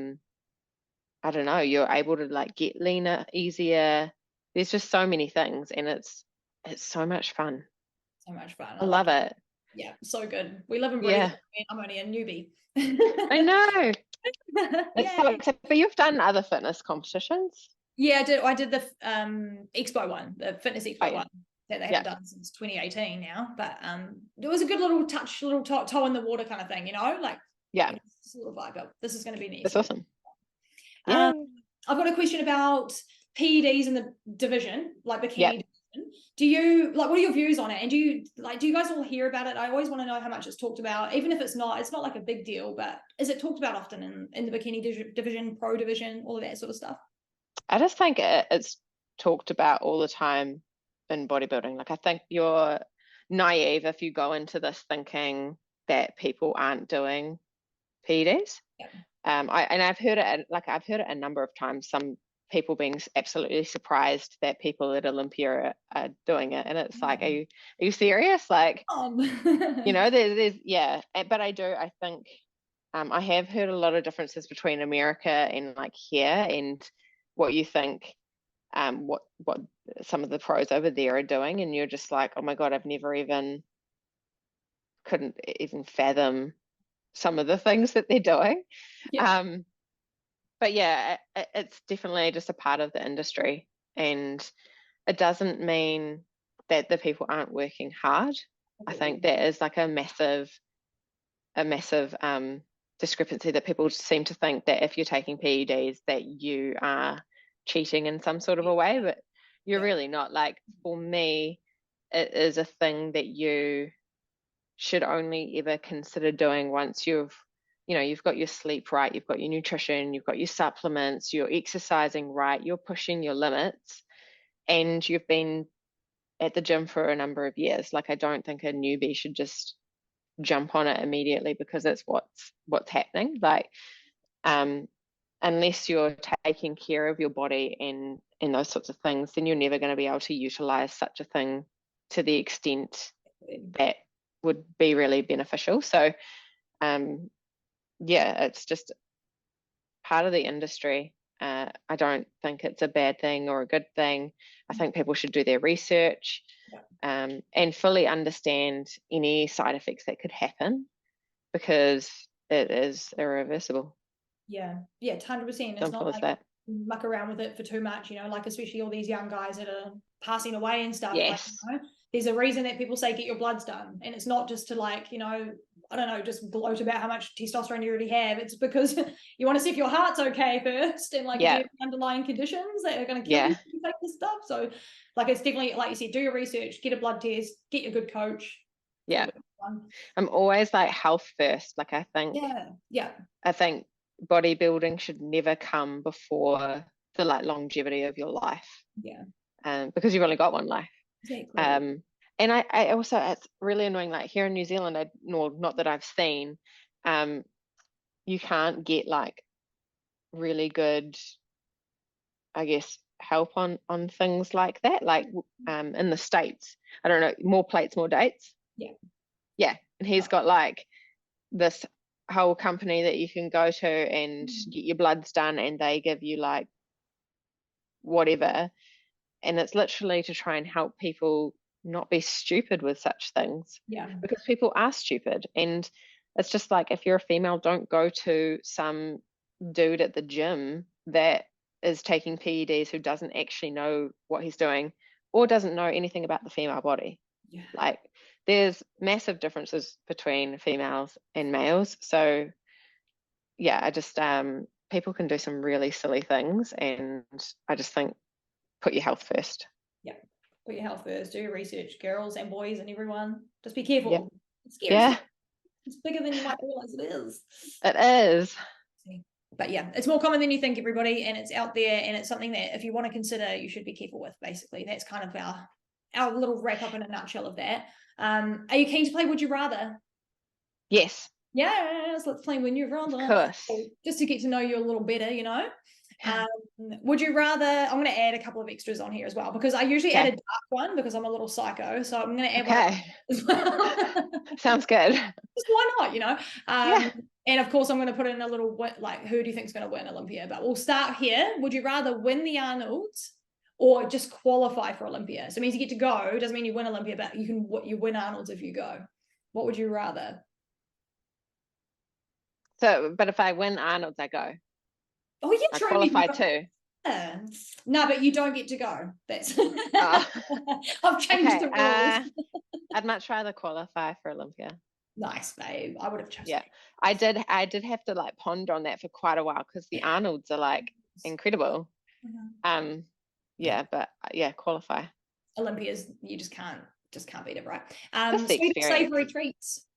don't know, you're able to like get leaner easier. There's just so many things, and it's so much fun. So much fun. I love it. Yeah, so good. We live and breathe. Yeah. I'm only a newbie. I know. It's so exciting. But you've done other fitness competitions? Yeah, I did the Expo one, the Fitness Expo one that they haven't done since 2018 now. But it was a good little toe in the water kind of thing, you know, like just a little vibe. But this is going to be next. That's awesome. I've got a question about PEDs in the division, like bikini division. Do you like, what are your views on it? And do you guys all hear about it? I always want to know how much it's talked about, even if it's not like a big deal, but is it talked about often in the bikini division, pro division, all of that sort of stuff? I just think it's talked about all the time in bodybuilding. Like I think you're naive if you go into this thinking that people aren't doing PEDs. I've heard it a number of times, some people being absolutely surprised that people at Olympia are doing it, and it's like, are you serious? Like you know, there's but I think I have heard a lot of differences between America and like here, and what you think what some of the pros over there are doing, and you're just like, oh my god, couldn't even fathom some of the things that they're doing. But yeah, it's definitely just a part of the industry, and it doesn't mean that the people aren't working hard. I think there is like a massive discrepancy that people seem to think that if you're taking PEDs that you are cheating in some sort of a way, but you're really not. Like for me, it is a thing that you should only ever consider doing once you've got your sleep right, you've got your nutrition, you've got your supplements, you're exercising right, you're pushing your limits, and you've been at the gym for a number of years. Like I don't think a newbie should just jump on it immediately because it's what's happening. Like unless you're taking care of your body and those sorts of things, then you're never going to be able to utilize such a thing to the extent that would be really beneficial. So it's just part of the industry. I don't think it's a bad thing or a good thing. I think people should do their research and fully understand any side effects that could happen, because it is irreversible. 100%. It's not like muck around with it for too much, you know, like especially all these young guys that are passing away and stuff. Like, you know, there's a reason that people say get your bloods done, and it's not just to like, you know, I don't know, just gloat about how much testosterone you already have. It's because you want to see if your heart's okay first, and like if you have underlying conditions that are going to kill you if you take this stuff. So like it's definitely, like you said, do your research, get a blood test, get your good coach. I'm always like health first. Like I think I think bodybuilding should never come before the like longevity of your life, because you've only got one life. And I also, it's really annoying, like here in New Zealand, not that I've seen, you can't get like really good, I guess, help on things like that. Like in the States, I don't know, more plates, more dates. And he's got like this whole company that you can go to and get your bloods done, and they give you like whatever, and it's literally to try and help people not be stupid with such things, because people are stupid. And it's just like, if you're a female, don't go to some dude at the gym that is taking PEDs who doesn't actually know what he's doing or doesn't know anything about the female body. Yeah. Like there's massive differences between females and males. So yeah, I just people can do some really silly things, and I just think put your health first. Yeah. Put your health first. Do your research, girls and boys and everyone. Just be careful. Yep. It's scary. Yeah. It's bigger than you might realize it is. It is. But yeah, it's more common than you think, everybody, and it's out there, and it's something that if you want to consider, you should be careful with. Basically, that's kind of our little wrap up in a nutshell of that. Are you keen to play Would You Rather? Yes. Yes, let's play Would You Rather. Of course. Just to get to know you a little better, you know. Would you rather? I'm going to add a couple of extras on here as well, because I usually add a dark one because I'm a little psycho. So I'm going to add one as well. Sounds good. Just why not, you know? And of course, I'm going to put in a little like, who do you think is going to win Olympia? But we'll start here. Would you rather win the Arnold's or just qualify for Olympia? So it means you get to go. It doesn't mean you win Olympia, but you win Arnold's if you go. What would you rather? So, but if I win Arnold's, I go. Oh yeah, I qualify too. Yeah. No, but you don't get to go. That's I've changed the rules. I'd much rather qualify for Olympia. Nice, babe. I would have chosen. Yeah, I did have to like ponder on that for quite a while, because the Arnold's are like incredible. Yeah, but yeah, qualify. Olympia's, you just can't beat it, right? Savory treats.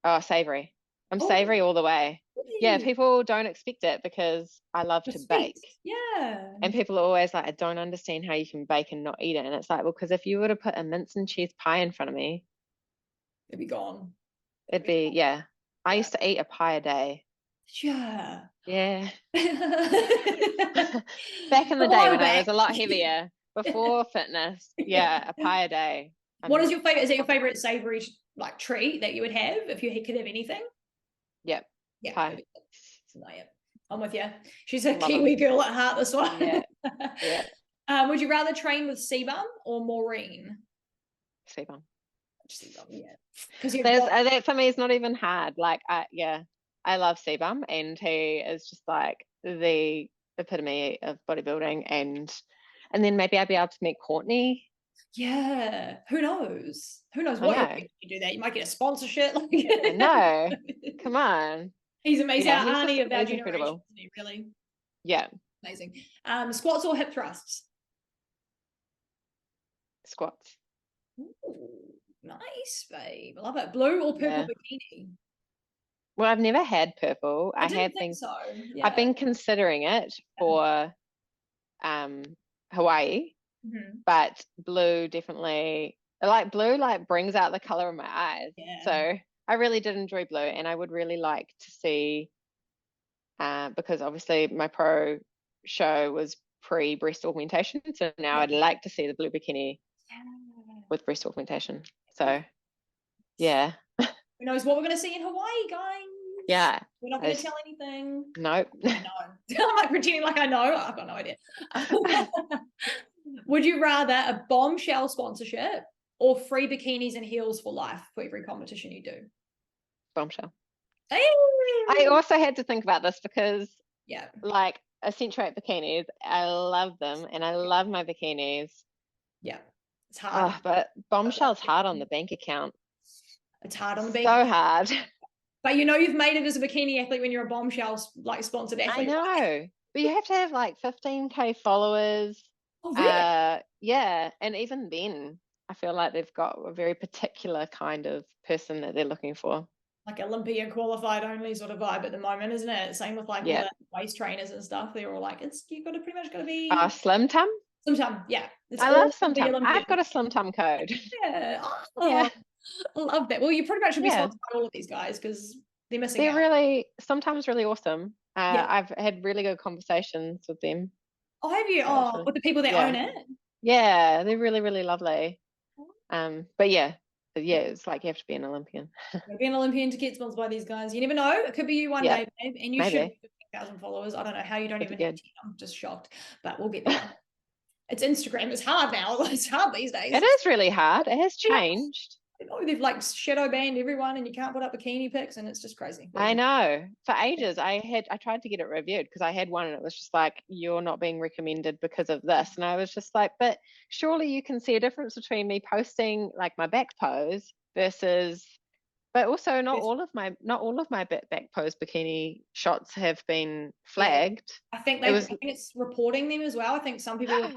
Oh, savory. I'm savory all the way. Really? Yeah, people don't expect it because I love to bake. Yeah. And people are always like, I don't understand how you can bake and not eat it. And it's like, well, because if you were to put a mince and cheese pie in front of me, it'd be gone. It'd be, yeah. I used to eat a pie a day. Yeah. Yeah. Back in the day when I was a lot heavier, before fitness, a pie a day. What is your favorite? Is it your favorite savory like treat that you would have if you could have anything? Yep. Yeah. Pie. I'm with you. She's a Kiwi girl at heart, this one. Yeah. Would you rather train with Sebum or Maureen? Sebum. Yeah. Because that for me is not even hard. Like, I love Sebum, and he is just like the epitome of bodybuilding, and then maybe I'd be able to meet Courtney. Yeah, who knows what you do that. You might get a sponsorship. I know. Come on. He's amazing. Yeah, Arnie of our generation, incredible. isn't he, really? Yeah. Amazing. Squats or hip thrusts? Squats. Ooh, nice, babe. I love it. Blue or purple bikini? Well, I've never had purple. I have been so. Yeah. I've been considering it for Hawaii, but blue definitely. Like blue, like brings out the color of my eyes. Yeah. So I really did enjoy blue, and I would really like to see, because obviously my pro show was pre-breast augmentation, so now I'd like to see the blue bikini with breast augmentation. So yeah. Who knows what we're going to see in Hawaii, guys? Yeah. We're not going to tell anything. Nope. I know. I'm like pretending like I know. I've got no idea. Would you rather a bombshell sponsorship or free bikinis and heels for life for every competition you do? Bombshell. Hey! I also had to think about this because, yeah, like Accentuate bikinis, I love them, and I love my bikinis. Yeah, it's hard. But bombshell's hard on the bank account. It's hard on the bank. So hard. But you know you've made it as a bikini athlete when you're a bombshell like sponsored athlete. I know, right? But you have to have like 15K followers. Oh, really? Yeah, and even then, I feel like they've got a very particular kind of person that they're looking for. Like Olympia qualified only sort of vibe at the moment, isn't it? Same with like all the waist trainers and stuff. They're all like, you've got to pretty much got to be Slim Tum. Slim Tum, yeah. I love Slim Tum. I've got a Slim Tum code. Yeah. Yeah. I love that. Well, you pretty much should be sponsored by all of these guys because they're missing out. They're really sometimes really awesome. I've had really good conversations with them. Oh, have you? Oh, with the people that own it? Yeah, they're really, really lovely. But yeah, it's like you have to be an Olympian. You have to be an Olympian to get sponsored by these guys. You never know. It could be you one day, babe, and you should be 15,000 followers. I don't know how you don't even have 10. I'm just shocked, but we'll get there. It's Instagram. It's hard now. It's hard these days. It is really hard. It has changed. Oh, they've like shadow banned everyone, and you can't put up bikini pics, and it's just crazy. I know. For ages, I tried to get it reviewed because I had one, and it was just like, you're not being recommended because of this. And I was just like, but surely you can see a difference between me posting like my back pose versus. But also, not all of my back pose bikini shots have been flagged. I think It was. I think it's reporting them as well. I think some people.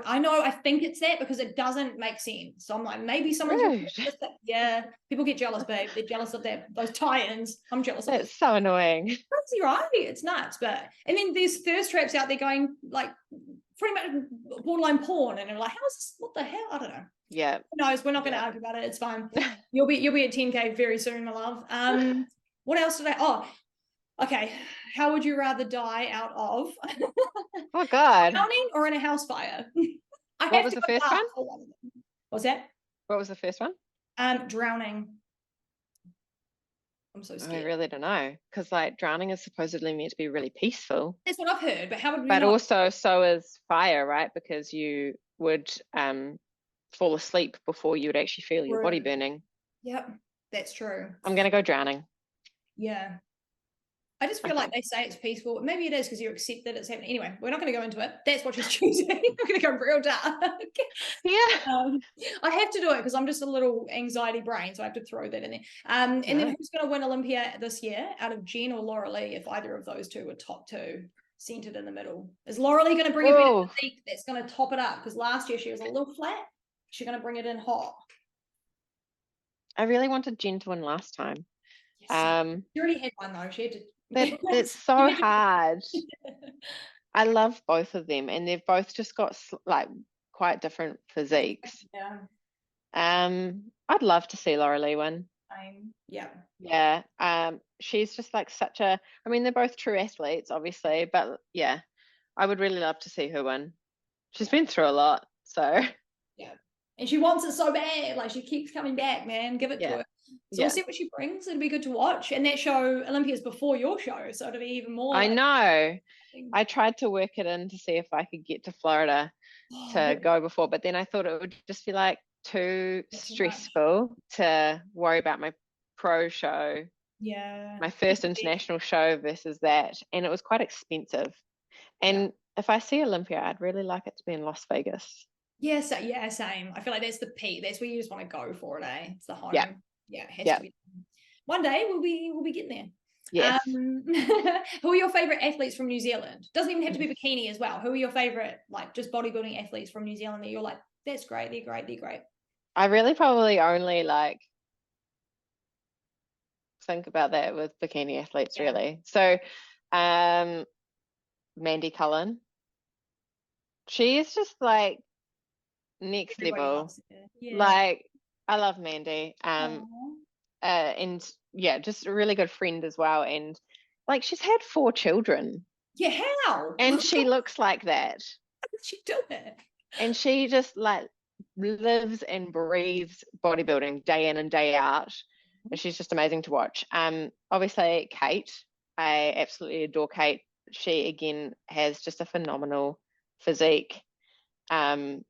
I know. I think it's that because it doesn't make sense. So I'm like, maybe someone's. Yeah, people get jealous, babe. They're jealous of those tie-ins. I'm jealous of it. It's so annoying. Crazy, right? It's nuts. But and then there's thirst traps out there going like pretty much borderline porn, and they're like, how's this? What the hell? I don't know. Yeah. Who knows? We're not going to argue about it. It's fine. You'll be at 10K very soon, my love. What else did I? Oh, okay. How would you rather die out of? Oh God. Drowning or in a house fire? What was the first one? What's that? What was the first one? Drowning. I'm so scared. I really don't know, because like drowning is supposedly meant to be really peaceful. That's what I've heard, but how would we? But also, so is fire, right? Because you would fall asleep before you would actually feel your body burning. Yep, that's true. I'm gonna go drowning. Yeah. I just feel like they say it's peaceful. Maybe it is because you accept that it's happening. Anyway, we're not going to go into it. That's what she's choosing. We're going to go real dark. Yeah. I have to do it because I'm just a little anxiety brain, so I have to throw that in there. And then who's going to win Olympia this year out of Jen or Laura Lee, if either of those two are top two, centered in the middle? Is Laura Lee going to bring a better physique that's going to top it up? Because last year she was a little flat. She's going to bring it in hot. I really wanted Jen to win last time. Yes. She already had one though. She had to. It's so hard. I love both of them, and they've both just got like quite different physiques. Yeah. I'd love to see Laura Lee win. Yeah. Yeah. She's just like such a. I mean, they're both true athletes, obviously, but yeah, I would really love to see her win. She's been through a lot, so. Yeah. And she wants it so bad. Like she keeps coming back, man. Give it to her. So we'll see what she brings. It'll be good to watch. And that show, Olympia's before your show, so it'll be even more. I know. I tried to work it in to see if I could get to Florida to go before, but then I thought it would just be like too stressful to worry about my pro show. Yeah. My first international show versus that. And it was quite expensive. And if I see Olympia, I'd really like it to be in Las Vegas. Yeah, same. I feel like that's the peak. That's where you just want to go for it, eh? It's the home. Yeah, it has to be. One day we'll be getting there. Yes. Who are your favorite athletes from New Zealand? Doesn't even have to be bikini as well. Who are your favorite, like, just bodybuilding athletes from New Zealand that you're like, that's great, they're great? I really probably only like think about that with bikini athletes, really. So, Mandy Cullen. She is just like next level. Like, I love Mandy. And yeah, just a really good friend as well. And like, she's had 4 children. Yeah, how? And she looks like that. How did she do it? And she just like lives and breathes bodybuilding day in and day out. And she's just amazing to watch. Obviously Kate, I absolutely adore Kate. She again has just a phenomenal physique. And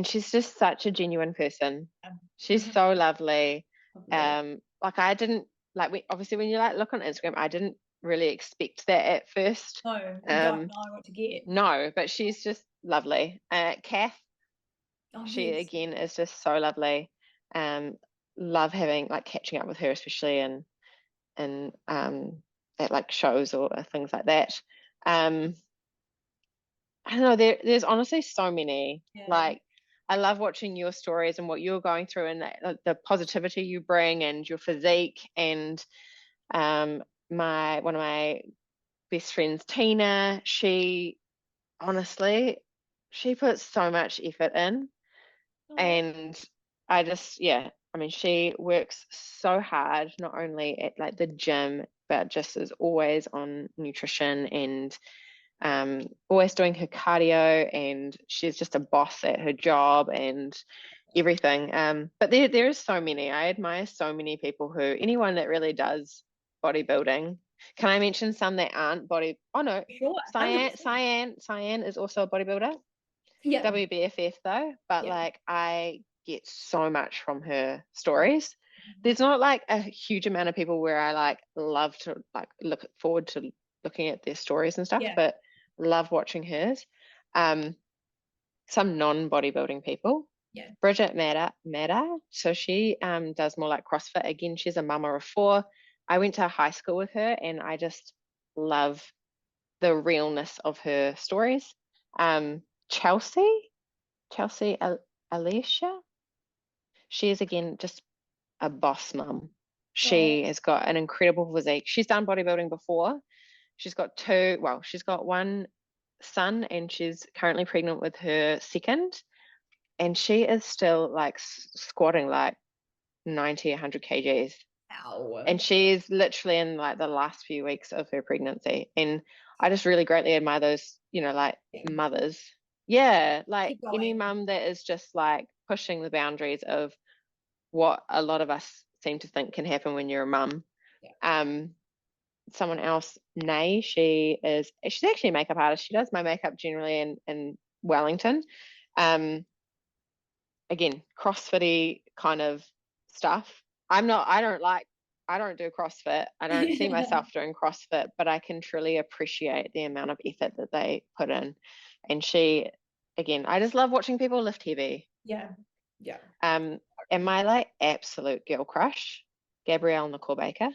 she's just such a genuine person. She's so lovely. Like I didn't like obviously when you like look on Instagram, I didn't really expect that at first. No, you don't know what to get. No, but she's just lovely. Kath, she again is just so lovely. Love having like catching up with her, especially in at like shows or things like that. I don't know. There's honestly so many. Like I love watching your stories and what you're going through and the positivity you bring and your physique. And one of my best friends, Tina, she puts so much effort in. And I just, I mean, she works so hard, not only at like the gym, but just is always on nutrition and always doing her cardio, and she's just a boss at her job and everything. But there is so many. I admire so many people anyone that really does bodybuilding. Can I mention some that aren't body? Oh no, sure. Cyan is also a bodybuilder. Yeah. WBFF though, but like I get so much from her stories. There's not like a huge amount of people where I like love to like look forward to looking at their stories and stuff, but love watching hers. Some non-bodybuilding people. Yeah. Bridget Matter. So she does more like CrossFit. Again, she's a mama of 4. I went to high school with her, and I just love the realness of her stories. Chelsea Alicia. She is again just a boss mum. She has got an incredible physique. She's done bodybuilding before. She's got one son, and she's currently pregnant with her second. And she is still like squatting like 90, 100 kgs. Ow. And she's literally in like the last few weeks of her pregnancy. And I just really greatly admire those, like mothers. Yeah, like any mum that is just like pushing the boundaries of what a lot of us seem to think can happen when you're a mum. Someone else, Nay, she's actually a makeup artist. She does my makeup generally in Wellington. Again, CrossFit-y kind of stuff. I don't do CrossFit. I don't see myself doing CrossFit, but I can truly appreciate the amount of effort that they put in. And she, again, I just love watching people lift heavy. Yeah. And my like absolute girl crush, Gabrielle Nicole-Baker.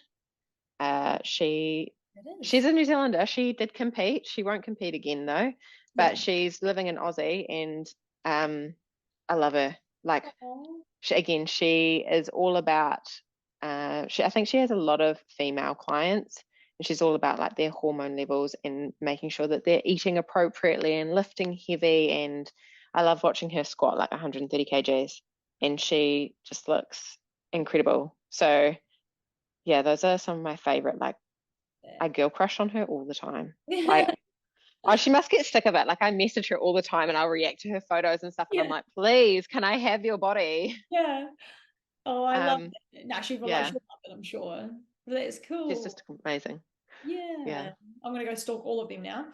She's a New Zealander. She did compete. She won't compete again though, but she's living in Aussie, and I love her. Like, she is all about. I think she has a lot of female clients, and she's all about like their hormone levels and making sure that they're eating appropriately and lifting heavy. And I love watching her squat like 130 kgs, and she just looks incredible. So yeah, those are some of my favorite. Like, I girl crush on her all the time. Like, she must get sick of it. Like, I message her all the time, and I'll react to her photos and stuff. And I'm like, please, can I have your body? Yeah. Oh, I love it. No, she'll love it, I'm sure. That's cool. She's just amazing. Yeah. I'm gonna go stalk all of them now.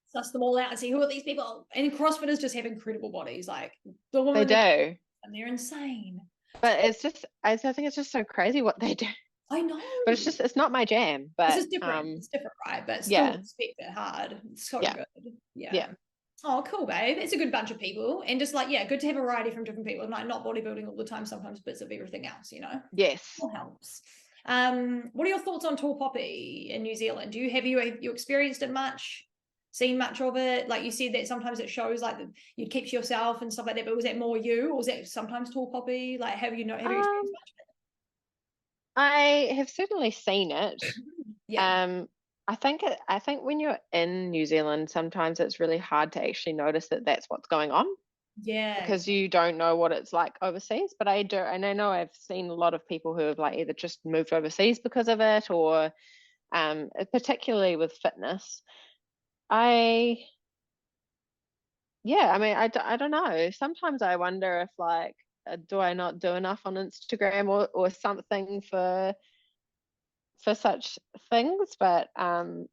Suss them all out and see who are these people. And CrossFitters just have incredible bodies. Like the women, they do, and they're insane. But it's just, I think it's just so crazy what they do. I know, but it's not my jam. But this is different. It's different, right? But still, respect it hard. It's so good. Yeah. Oh, cool, babe. It's a good bunch of people, and just like good to have a variety from different people. Like not bodybuilding all the time. Sometimes bits of everything else. Yes, it helps. What are your thoughts on tall poppy in New Zealand? Have you experienced it much? Seen much of it? Like you said that sometimes it shows like you keep to yourself and stuff like that. But was that more you, or was that sometimes tall poppy? Like have you experienced much of it? I have certainly seen it. I think when you're in New Zealand, sometimes it's really hard to actually notice that that's what's going on. Yeah. Because you don't know what it's like overseas. But I do, and I know I've seen a lot of people who have like either just moved overseas because of it, or particularly with fitness. I don't know. Sometimes I wonder if like, do I not do enough on Instagram or something for such things? But I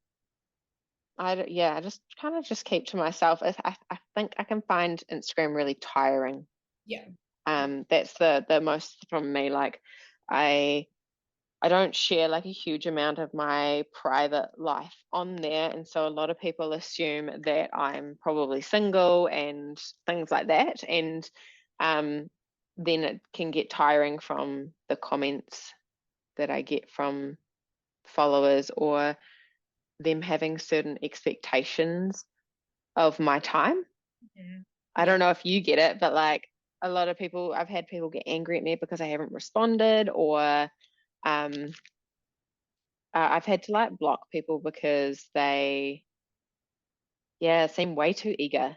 just kind of just keep to myself. I think I can find Instagram really tiring. Yeah. That's the most from me. Like I don't share like a huge amount of my private life on there, and so a lot of people assume that I'm probably single and things like that, and then it can get tiring from the comments that I get from followers, or them having certain expectations of my time. I don't know if you get it, but like a lot of people, I've had people get angry at me because I haven't responded, or I've had to like block people because they seem way too eager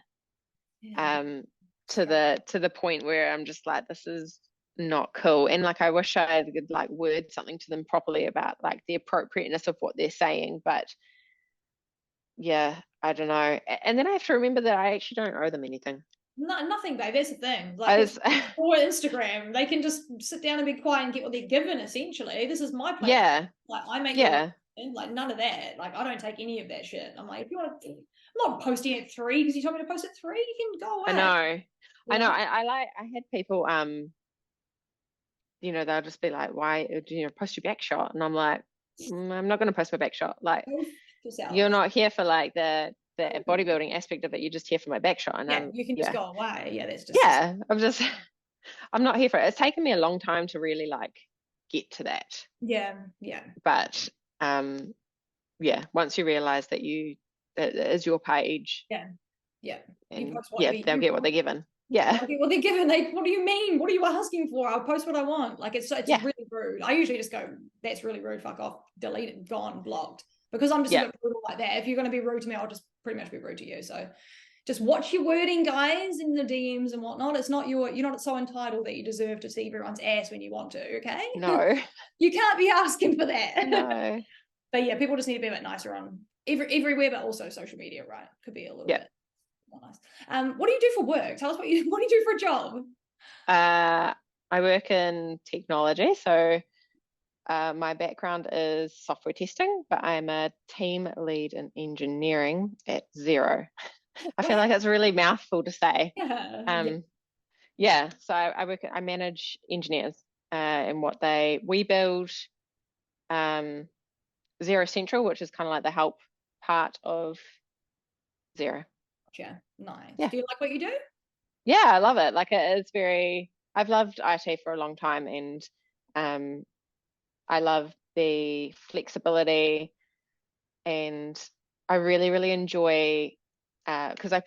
to the point where I'm just like, this is not cool. And like I wish I could like word something to them properly about like the appropriateness of what they're saying, but I don't know. And then I have to remember that I actually don't owe them anything. No, nothing, babe. That's the thing. Like or Instagram, they can just sit down and be quiet and get what they're given. Essentially, this is my platform. Yeah. Like I make like none of that. Like I don't take any of that shit. I'm like, if you want to, I'm not posting at 3 because you told me to post at 3. You can go away. I know. I know. I had people, they'll just be like, why, post your back shot. And I'm like, I'm not going to post my back shot. Like, you're not here for like the bodybuilding aspect of it. You're just here for my back shot. And you can just go away. Yeah, that's just. Yeah, I'm not here for it. It's taken me a long time to really like get to that. Yeah. But once you realize that it is your page. Yeah. And they'll get what they're given. Yeah. They'll get what they're given. What do you mean? What are you asking for? I'll post what I want. Like it's really rude. I usually just go, that's really rude, fuck off, delete it, gone, blocked. Because I'm just a bit brutal like that. If you're going to be rude to me, I'll just pretty much be rude to you. So just watch your wording, guys, in the DMs and whatnot. It's not you're not so entitled that you deserve to see everyone's ass when you want to, okay? No. You can't be asking for that. No. But yeah, people just need to be a bit nicer on everywhere, but also social media, right? Could be a little bit more nice. What do you do for work? Tell us what do you do for a job? I work in technology, so my background is software testing, but I'm a team lead in engineering at Xero. I feel like it's a really mouthful to say. So I manage engineers and we build Xero Central, which is kind of like the help part of Xero. Gotcha. Nice. Do you like what you do? Yeah, I love it. Like I've loved IT for a long time, and I love the flexibility, and I really, really enjoy because I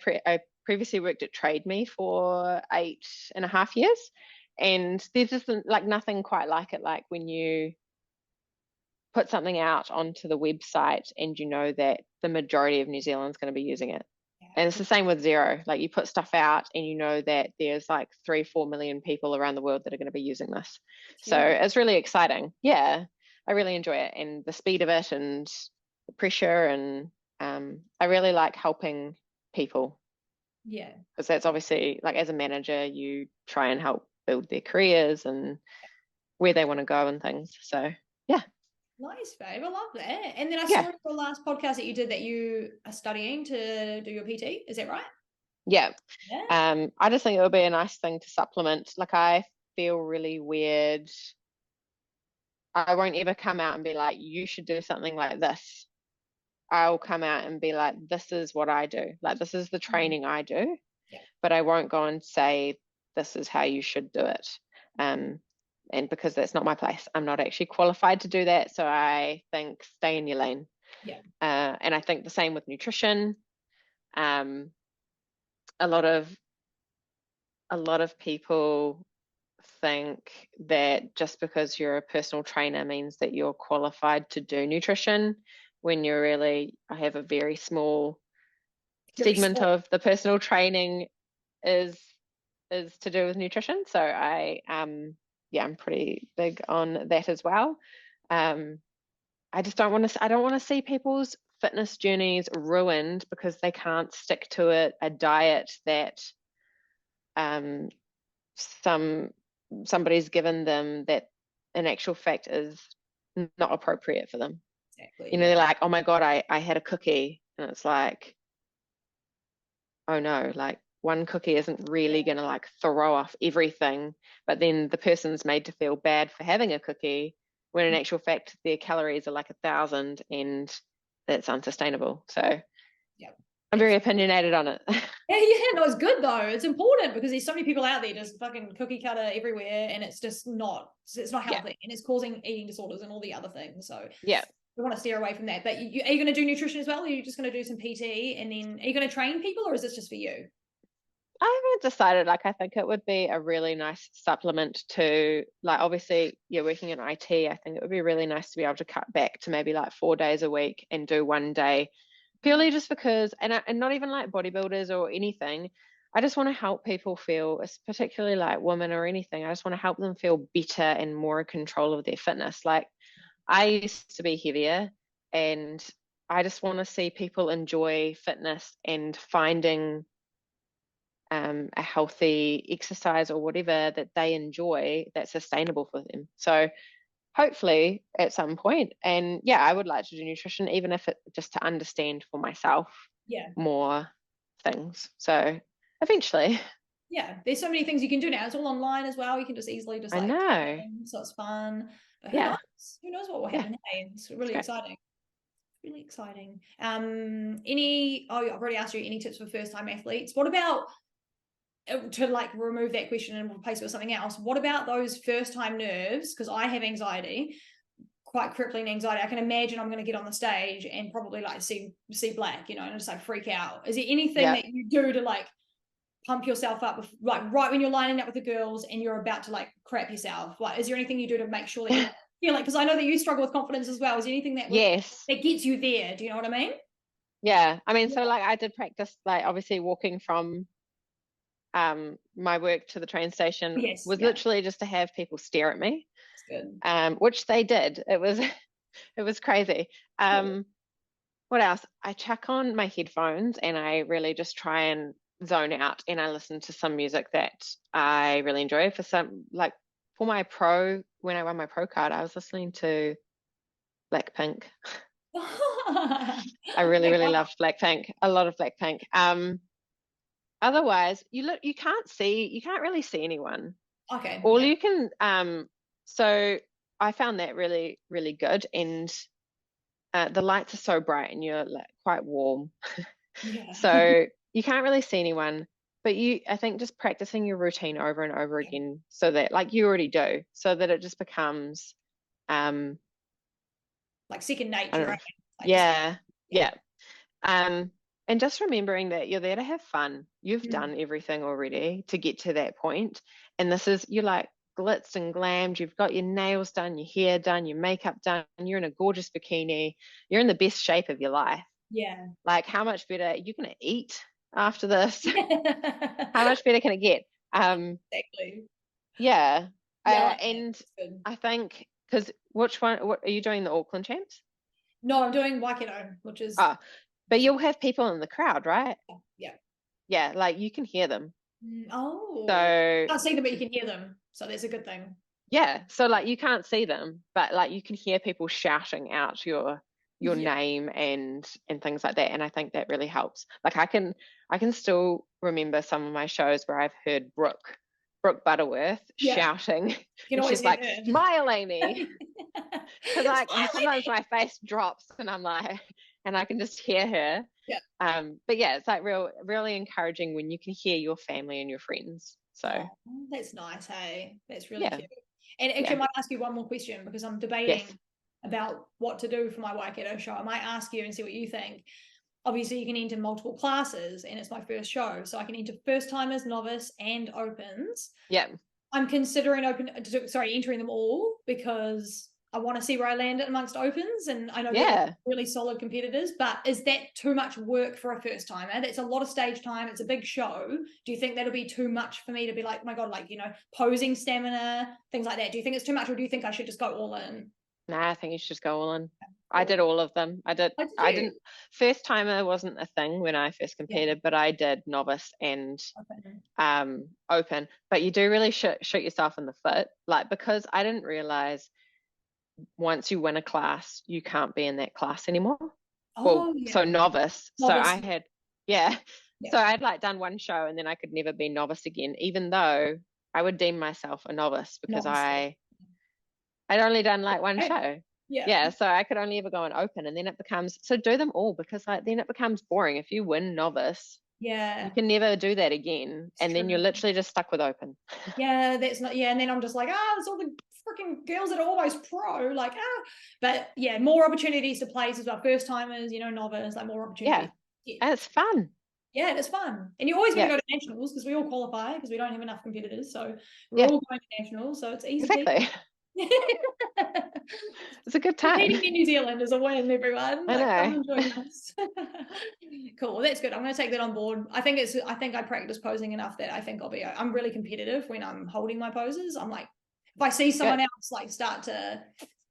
previously worked at Trade Me for 8.5 years, and there's just like nothing quite like it. Like when you put something out onto the website and you know that the majority of New Zealand's going to be using it. And it's the same with Xero. Like you put stuff out and you know that there's like 3-4 million people around the world that are going to be using this. So it's really exciting. Yeah, I really enjoy it, and the speed of it and the pressure, and I really like helping people. Yeah. Because that's obviously, like, as a manager, you try and help build their careers and where they want to go and things. So yeah. Nice, babe. I love that. And then I saw in the last podcast that you did that you are studying to do your PT. Is that right? Yeah. I just think it would be a nice thing to supplement. Like, I feel really weird. I won't ever come out and be like, you should do something like this. I'll come out and be like, this is what I do. Like, this is the training I do. Yeah. But I won't go and say, this is how you should do it. And because that's not my place, I'm not actually qualified to do that. So I think stay in your lane. Yeah. And I think the same with nutrition. A lot of people think that just because you're a personal trainer means that you're qualified to do nutrition, when you're really, I have a very small segment of the personal training is to do with nutrition. So I'm pretty big on that as well. I just don't want to see people's fitness journeys ruined because they can't stick to a diet that somebody's given them that in actual fact is not appropriate for them. Exactly. They're like, oh my God, I had a cookie, and it's like, oh no, like, one cookie isn't really going to like throw off everything, but then the person's made to feel bad for having a cookie when in actual fact their calories are like 1,000, and that's unsustainable. So I'm very opinionated on it. No, it's good though. It's important because there's so many people out there just fucking cookie cutter everywhere, and it's just not healthy, and it's causing eating disorders and all the other things. So we want to steer away from that. But are you going to do nutrition as well? Or are you just going to do some PT, and then are you going to train people, or is this just for you? I haven't decided. Like, I think it would be a really nice supplement to, like, obviously you're working in IT. I think it would be really nice to be able to cut back to maybe like 4 days a week and do 1 day, purely just because, and not even like bodybuilders or anything. I just want to help people feel, particularly like women or anything, I just want to help them feel better and more in control of their fitness. Like, I used to be heavier, and I just want to see people enjoy fitness and finding a healthy exercise or whatever that they enjoy that's sustainable for them. So hopefully at some point, and I would like to do nutrition, even if it just to understand for myself more things. So eventually. Yeah, there's so many things you can do now. It's all online as well. You can just easily just I like, know. so it's fun. But Yeah. who knows what will happen? Hey, it's really exciting. Really exciting. I've already asked you any tips for first time athletes. What about, to like remove that question and replace it with something else, what about those first time nerves? Because I have anxiety, quite crippling anxiety. I can imagine I'm going to get on the stage and probably like see black, and just like freak out. Is there anything that you do to like pump yourself up, like right when you're lining up with the girls and you're about to like crap yourself? Like, is there anything you do to make sure that you're feeling, because I know that you struggle with confidence as well. Is there anything that that gets you there? Do you know what I mean? Yeah, I mean, so like I did practice, like obviously walking from my work to the train station was literally just to have people stare at me. That's good. Which they did. It was crazy. What else? I chuck on my headphones and I really just try and zone out, and I listen to some music that I really enjoy. For my pro, when I won my pro card, I was listening to Blackpink. I really loved Blackpink. A lot of Blackpink. Otherwise, you can't really see anyone. Okay. All you can. So I found that really really good, and the lights are so bright, and you're like quite warm. So you can't really see anyone. But I think just practicing your routine over and over again, so that like you already do, so that it just becomes like second nature. Right? Yeah. And just remembering that you're there to have fun. You've done everything already to get to that point. And you're like glitzed and glammed. You've got your nails done, your hair done, your makeup done. You're in a gorgeous bikini. You're in the best shape of your life. Yeah. Like, how much better you're going to eat after this? How much better can it get? Exactly. Yeah. And I think, because what are you doing, the Auckland champs? No, I'm doing Waikato, which is... But you'll have people in the crowd, right? Yeah. Yeah, like you can hear them. Oh. So you can't see them, but you can hear them. So that's a good thing. Yeah. So like you can't see them, but like you can hear people shouting out your name and things like that. And I think that really helps. Like I can still remember some of my shows where I've heard Brooke Butterworth shouting. And she's like, "Smile, Aimee." Because like sometimes my face drops and I'm like, and I can just hear her. Yeah. But yeah, it's like really encouraging when you can hear your family and your friends. So that's nice, hey. That's really cute. And actually, I might ask you one more question, because I'm debating about what to do for my Waikato show. I might ask you and see what you think. Obviously, you can enter multiple classes, and it's my first show, so I can enter first timers, novice, and opens. Yeah. I'm considering entering them all, because I want to see where I land amongst opens, and I know they're really solid competitors. But is that too much work for a first timer? That's a lot of stage time. It's a big show. Do you think that'll be too much for me to be like, oh my God, like, posing stamina, things like that? Do you think it's too much, or do you think I should just go all in? Nah, I think you should just go all in. I did all of them. I didn't. First timer wasn't a thing when I first competed, but I did novice and open. But you do really shoot yourself in the foot, like, because I didn't realize once you win a class, you can't be in that class anymore. So novice. So I had, so I'd like done one show and then I could never be novice again, even though I would deem myself a novice because I'd only done like one show. Yeah. So I could only ever go and open, and then it becomes, so do them all, because like then it becomes boring. If you win novice, you can never do that again. And then you're literally just stuck with open. Yeah, that's not, and then I'm just like, there's all the freaking girls that are almost pro, like, but more opportunities to place as well. First timers, novice, like more opportunities. And it's fun. Yeah, it's fun. And you're always going to go to nationals, because we all qualify, because we don't have enough competitors. So we're all going to nationals. So it's easy. Exactly. It's a good time. Competing in New Zealand is a win, everyone. I know. Come and join us. Cool. Well, that's good. I'm going to take that on board. I think I practice posing enough that I think I'm really competitive when I'm holding my poses. I'm like, if I see someone else like start to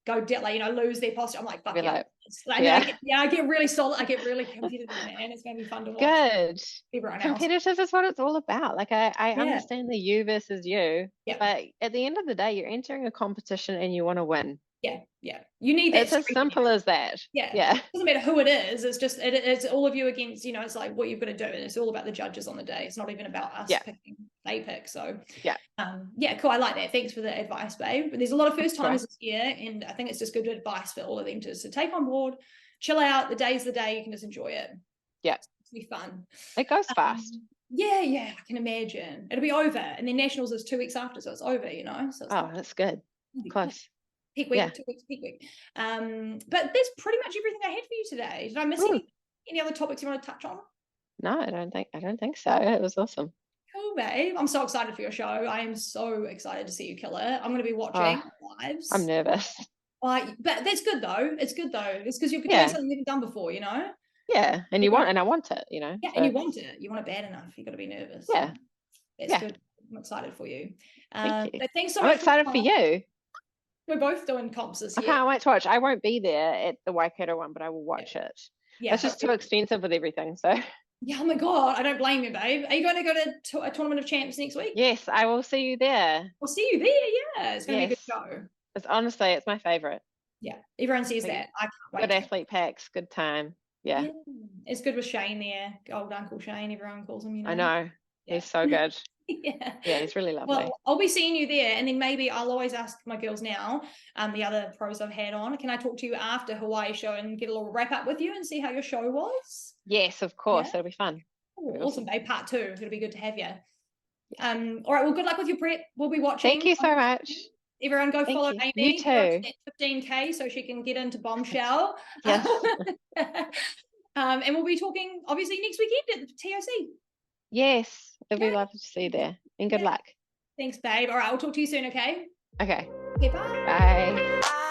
go down, lose their posture, I'm like, fuck yeah. I get really solid. I get really competitive, and it's going to be fun to watch. Good. Everyone competitive is what it's all about. Like I understand the you versus you, but at the end of the day, you're entering a competition and you want to win. Yeah. You need that. It's as simple as that. Yeah. It doesn't matter who it is. It's just it's all of you against, you know, it's like what you've got to do, and it's all about the judges on the day. It's not even about us picking. They pick. So cool. I like that. Thanks for the advice, babe. But there's a lot of first timers this year, and I think it's just good advice for all of them to take on board, chill out. The day's the day. You can just enjoy it. Yeah, it's be fun. It goes fast. I can imagine. It'll be over, and then nationals is 2 weeks after, so it's over. You know. So that's good. Close. Peak week, 2 weeks, peak week. But that's pretty much everything I had for you today. Did I miss any other topics you want to touch on? No, I don't think so. It was awesome. Cool, babe. I'm so excited for your show. I am so excited to see you kill it. I'm going to be watching lives. I'm nervous. But that's good though. It's good though. It's because you're doing something you've never done before, you know? Yeah, and I want it, you know. Yeah, so. And you want it. You want it bad enough. You've got to be nervous. Yeah. That's good. I'm excited for you. Thank you. But thanks so much. I'm excited for you. We're both doing comps this year. I can't wait to watch. I won't be there at the Waikato one, but I will watch it. Yeah, it's just too expensive with everything. So. Yeah, oh my God, I don't blame you, babe. Are you going to go to a tournament of champs next week? Yes, I will see you there. We'll see you there. Yeah, it's going to be a good show. It's my favorite. Yeah, everyone says that. I can't wait. Good athlete packs, good time. Yeah, it's good with Shane there. Old Uncle Shane, everyone calls him. You know. I know. He's so good. Yeah, he's really lovely. Well, I'll be seeing you there, and then maybe I'll always ask my girls now, the other pros I've had on, can I talk to you after Hawaii show and get a little wrap up with you and see how your show was? Yes, of course. It'll be fun. Awesome, babe. Part 2. It'll be good to have you. All right, well, good luck with your prep. We'll be watching. Thank you so much. Everyone go follow Aimee. You too. 15K so she can get into Bombshell. Yes. And we'll be talking obviously next weekend at the TOC. Yes, it'll be lovely to see you there. And good luck. Thanks, babe. All right, I'll talk to you soon, okay? Okay. Okay, bye. Bye.